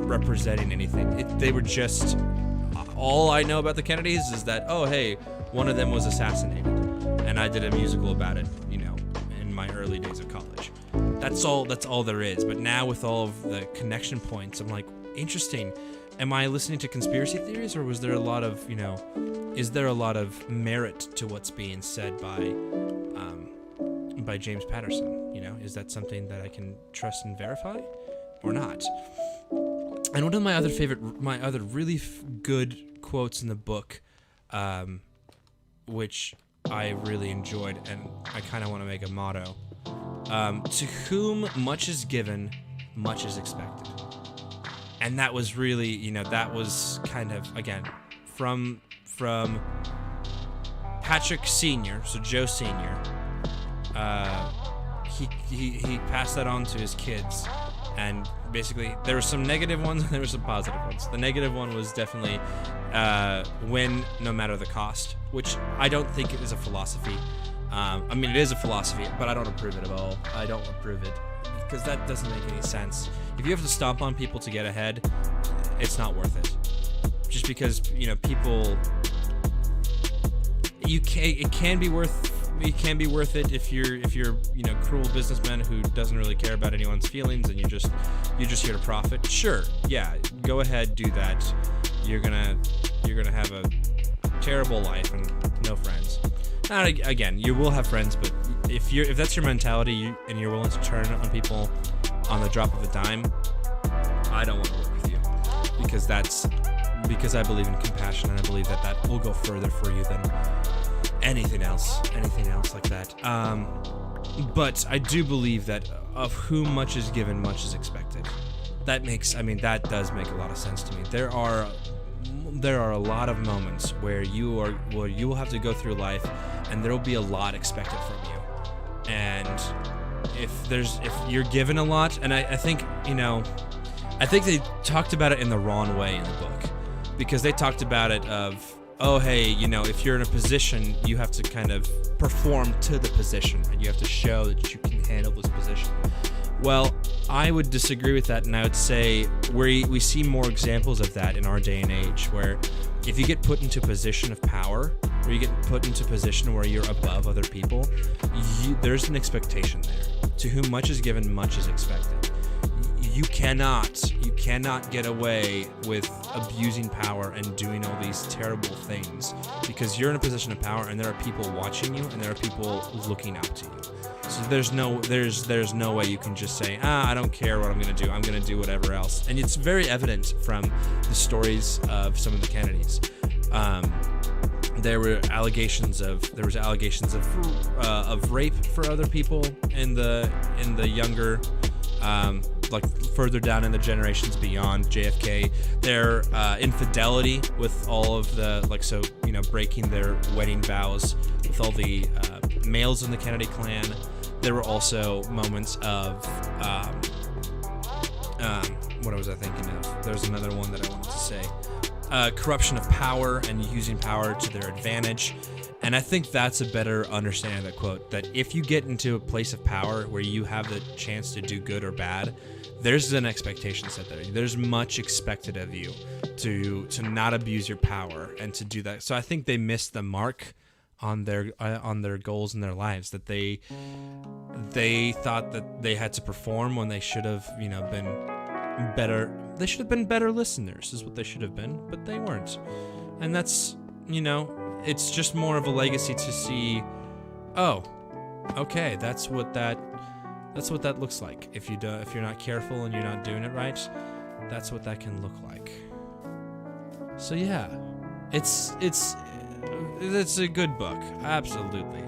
representing anything. They were just, all I know about the Kennedys is that, oh, hey, one of them was assassinated, and I did a musical about it, in my early days of college. That's all there is. But now with all of the connection points, I'm like, interesting. Am I listening to conspiracy theories, or was there a lot of, is there a lot of merit to what's being said by James Patterson? Is that something that I can trust and verify, or not? And one of my other really good quotes in the book, which I really enjoyed, and I kind of want to make a motto: to whom much is given, much is expected. And that was really, that was kind of, again, from Patrick Sr., so Joe Sr., he passed that on to his kids, and basically there were some negative ones and there were some positive ones. The negative one was definitely win no matter the cost, which I don't think it is a philosophy. It is a philosophy, but I don't approve it at all. I don't approve it, because that doesn't make any sense. If you have to stomp on people to get ahead, it's not worth it. Just because, people, it can be worth it if you're cruel businessman who doesn't really care about anyone's feelings, and you're just here to profit. Sure, yeah, go ahead, do that. You're gonna have terrible life and no friends. Not again, you will have friends, but if that's your mentality and you're willing to turn on people on the drop of a dime, I don't want to work with you, because I believe in compassion, and I believe that will go further for you than anything else like that. But I do believe that of whom much is given, much is expected. That does make a lot of sense to me. There are a lot of moments where you will have to go through life, and there will be a lot expected from you. And if you're given a lot, and I think they talked about it in the wrong way in the book, because they talked about it of, oh, hey, if you're in a position, you have to kind of perform to the position, and you have to show that you can handle this position. Well, I would disagree with that, and I would say we see more examples of that in our day and age, where if you get put into a position of power, or you get put into a position where you're above other people, there's an expectation there. To whom much is given, much is expected. You cannot get away with abusing power and doing all these terrible things, because you're in a position of power, and there are people watching you, and there are people looking up to you. So there's no way you can just say, I don't care what I'm gonna do. I'm gonna do whatever else. And it's very evident from the stories of some of the Kennedys. There was allegations of rape for other people in the younger, like further down in the generations beyond JFK. Their infidelity with all of the breaking their wedding vows with all the males in the Kennedy clan. There were also moments of what was I thinking of? There's another one that I wanted to say. Corruption of power and using power to their advantage. And I think that's a better understanding of that quote, that if you get into a place of power where you have the chance to do good or bad, there's an expectation set there. There's much expected of you to not abuse your power and to do that. So I think they missed the mark on their goals in their lives, that they thought that they had to perform when they should have been better. They should have been better listeners is what they should have been, but they weren't. And that's it's just more of a legacy to see, oh, okay, that's what that looks like. If you're not careful and you're not doing it right, that's what that can look like. So yeah, it's a good book, absolutely.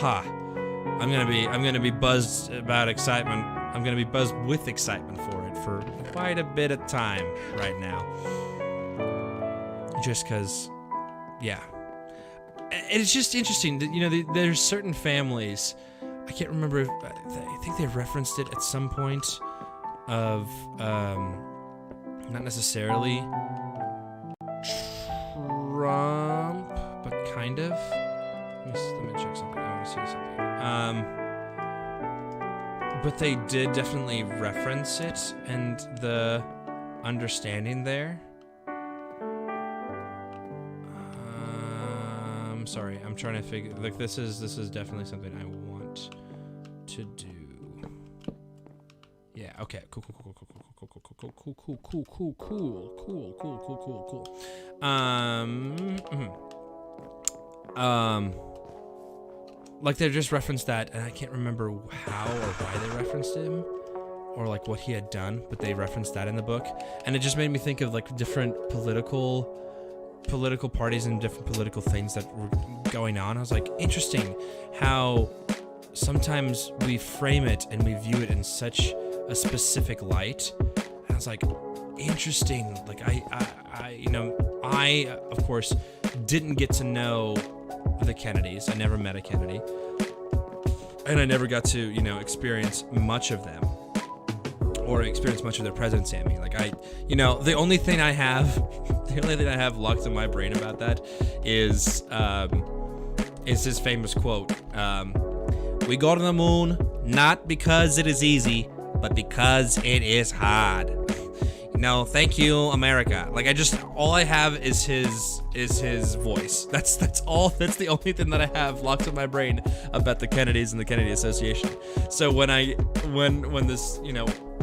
I'm gonna be buzzed about excitement. I'm gonna be buzzed with excitement for it for quite a bit of time right now. Just because, yeah. It's just interesting that, there's certain families, I can't remember if, I think they referenced it at some point of, not necessarily Trump, but kind of. Let me check something. I want to see something. But they did definitely reference it and the understanding there. I'm sorry. I'm trying to figure. Like this is definitely something I want to do. Yeah. Okay. Cool. Like they just referenced that, and I can't remember how or why they referenced him, or like what he had done, but they referenced that in the book, and it just made me think of like different political parties and different political things that were going on. I was like, interesting how sometimes we frame it and we view it in such a specific light. And I was like, interesting. Like I of course didn't get to know the Kennedys. I never met a Kennedy, and I never got to experience much of them or experience much of their presidency. I mean, like the only thing I have locked in my brain about that is his famous quote, we go to the moon not because it is easy, but because it is hard. Thank you, America. Like all I have is his voice. That's all. That's the only thing that I have locked in my brain about the Kennedys and the Kennedy Association. So when this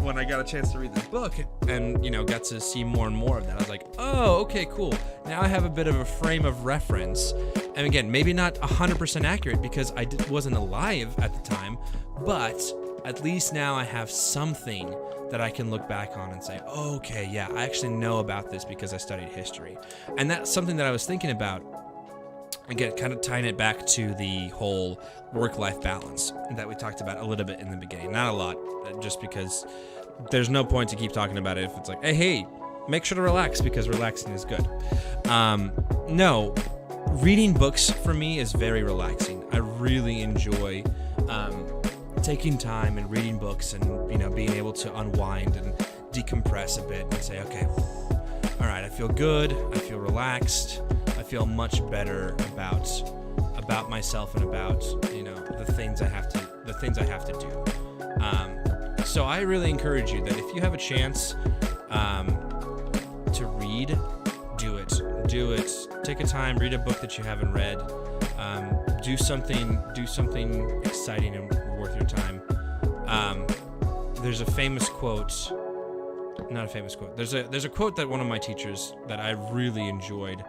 when I got a chance to read this book and, you know, got to see more and more of that, I was like, oh, okay, cool. Now I have a bit of a frame of reference. And again, maybe not 100% accurate because I wasn't alive at the time, but at least now I have something that I can look back on and say, oh, okay, yeah, I actually know about this because I studied history. And that's something that I was thinking about. Again, kind of tying it back to the whole work-life balance that we talked about a little bit in the beginning. Not a lot, just because there's no point to keep talking about it if it's like, hey, make sure to relax because relaxing is good. No, reading books for me is very relaxing. I really enjoy taking time and reading books and, you know, being able to unwind and decompress a bit and say, okay, all right, I feel good, I feel relaxed, I feel much better about myself and about, you know, the things I have to do. So I really encourage you that if you have a chance to read, do it. Take a time, read a book that you haven't read. Do something exciting and worth your time. There's a famous quote. Not a famous quote. There's a quote that one of my teachers that I really enjoyed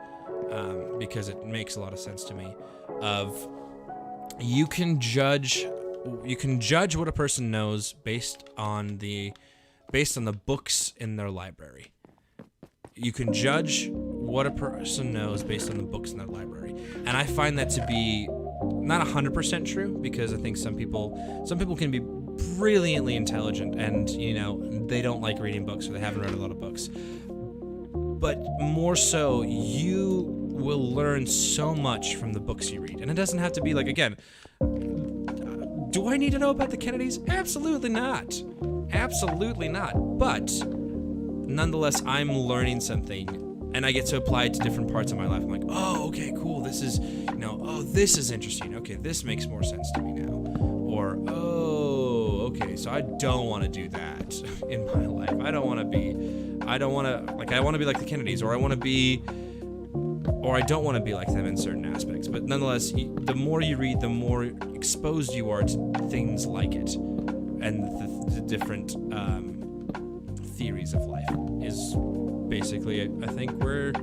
because it makes a lot of sense to me. Of you can judge what a person knows based on the books in their library. You can judge what a person knows based on the books in their library, and I find that to be not 100% true because I think some people can be brilliantly intelligent and, you know, they don't like reading books or they haven't read a lot of books. But more so, you will learn so much from the books you read. And it doesn't have to be like, again, do I need to know about the Kennedys? Absolutely not. Absolutely not. But nonetheless, I'm learning something and I get to apply it to different parts of my life. I'm like, oh, okay, cool. This is, you know, oh, this is interesting. Okay, this makes more sense to me now. Or, oh, okay, so I don't want to do that in my life. I want to be like the Kennedys, or I don't want to be like them in certain aspects. But nonetheless, the more you read, the more exposed you are to things like it and the different theories of life is basically, I think, where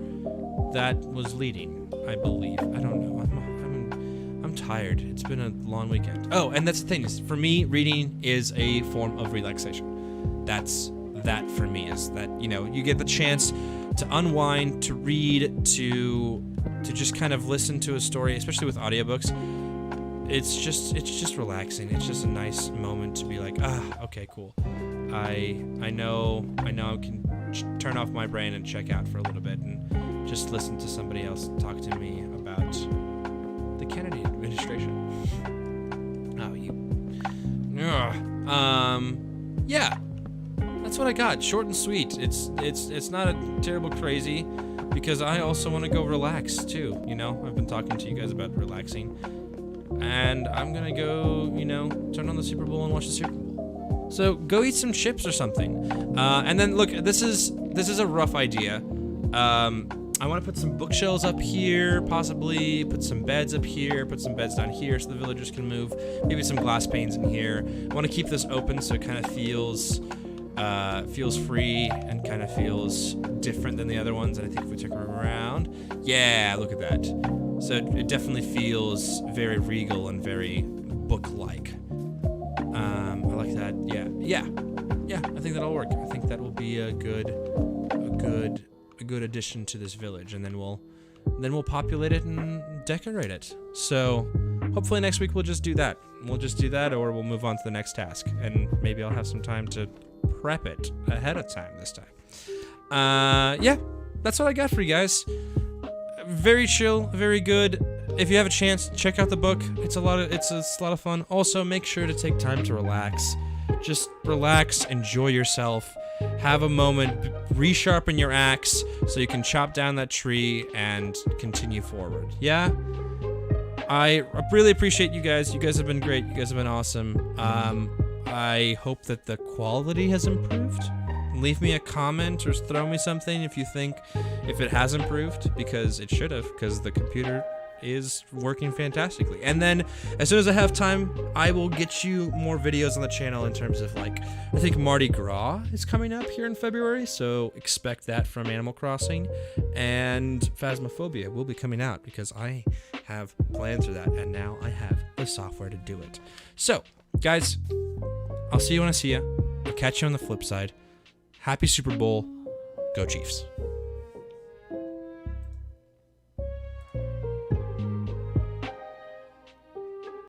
that was leading, I believe. I don't know. I'm tired. It's been a long weekend. Oh, and that's the thing. For me, reading is a form of relaxation. That for me is that, you know, you get the chance to unwind, to read, to just kind of listen to a story, especially with audiobooks. It's just relaxing. It's just a nice moment to be like, okay, cool. I know I can turn off my brain and check out for a little bit and just listen to somebody else talk to me about the Kennedy administration. Yeah. That's what I got. Short and sweet. It's not a terrible crazy because I also want to go relax too. You know, I've been talking to you guys about relaxing, and I'm gonna go, you know, turn on the Super Bowl and watch the Super Bowl. So go eat some chips or something. And then look, this is a rough idea. I want to put some bookshelves up here, possibly put some beds up here, put some beds down here so the villagers can move. Maybe some glass panes in here. I want to keep this open so it kind of feels free and kind of feels different than the other ones. And I think if we took them around, yeah, look at that. So it definitely feels very regal and very book-like. I like that. Yeah. I think that'll work. I think that will be a good addition to this village, and then we'll populate it and decorate it. So hopefully next week we'll just do that. Or we'll move on to the next task, and maybe I'll have some time to prep it ahead of time this time. Yeah, that's what I got for you guys. Very chill, very good. If you have a chance, check out the book. It's a lot of fun. Also, make sure to take time to relax. Just relax, enjoy yourself. Have a moment, resharpen your axe so you can chop down that tree and continue forward. Yeah? I really appreciate you guys. You guys have been great. You guys have been awesome. I hope that the quality has improved. Leave me a comment or throw me something if you think if it has improved, because it should have, because the computer is working fantastically. And then as soon as I have time, I will get you more videos on the channel in terms of like, I think Mardi Gras is coming up here in February, so expect that from Animal Crossing. And Phasmophobia will be coming out because I have plans for that, and now I have the software to do it. So, guys, I'll see you when I see you. I'll catch you on the flip side. Happy Super Bowl. Go Chiefs.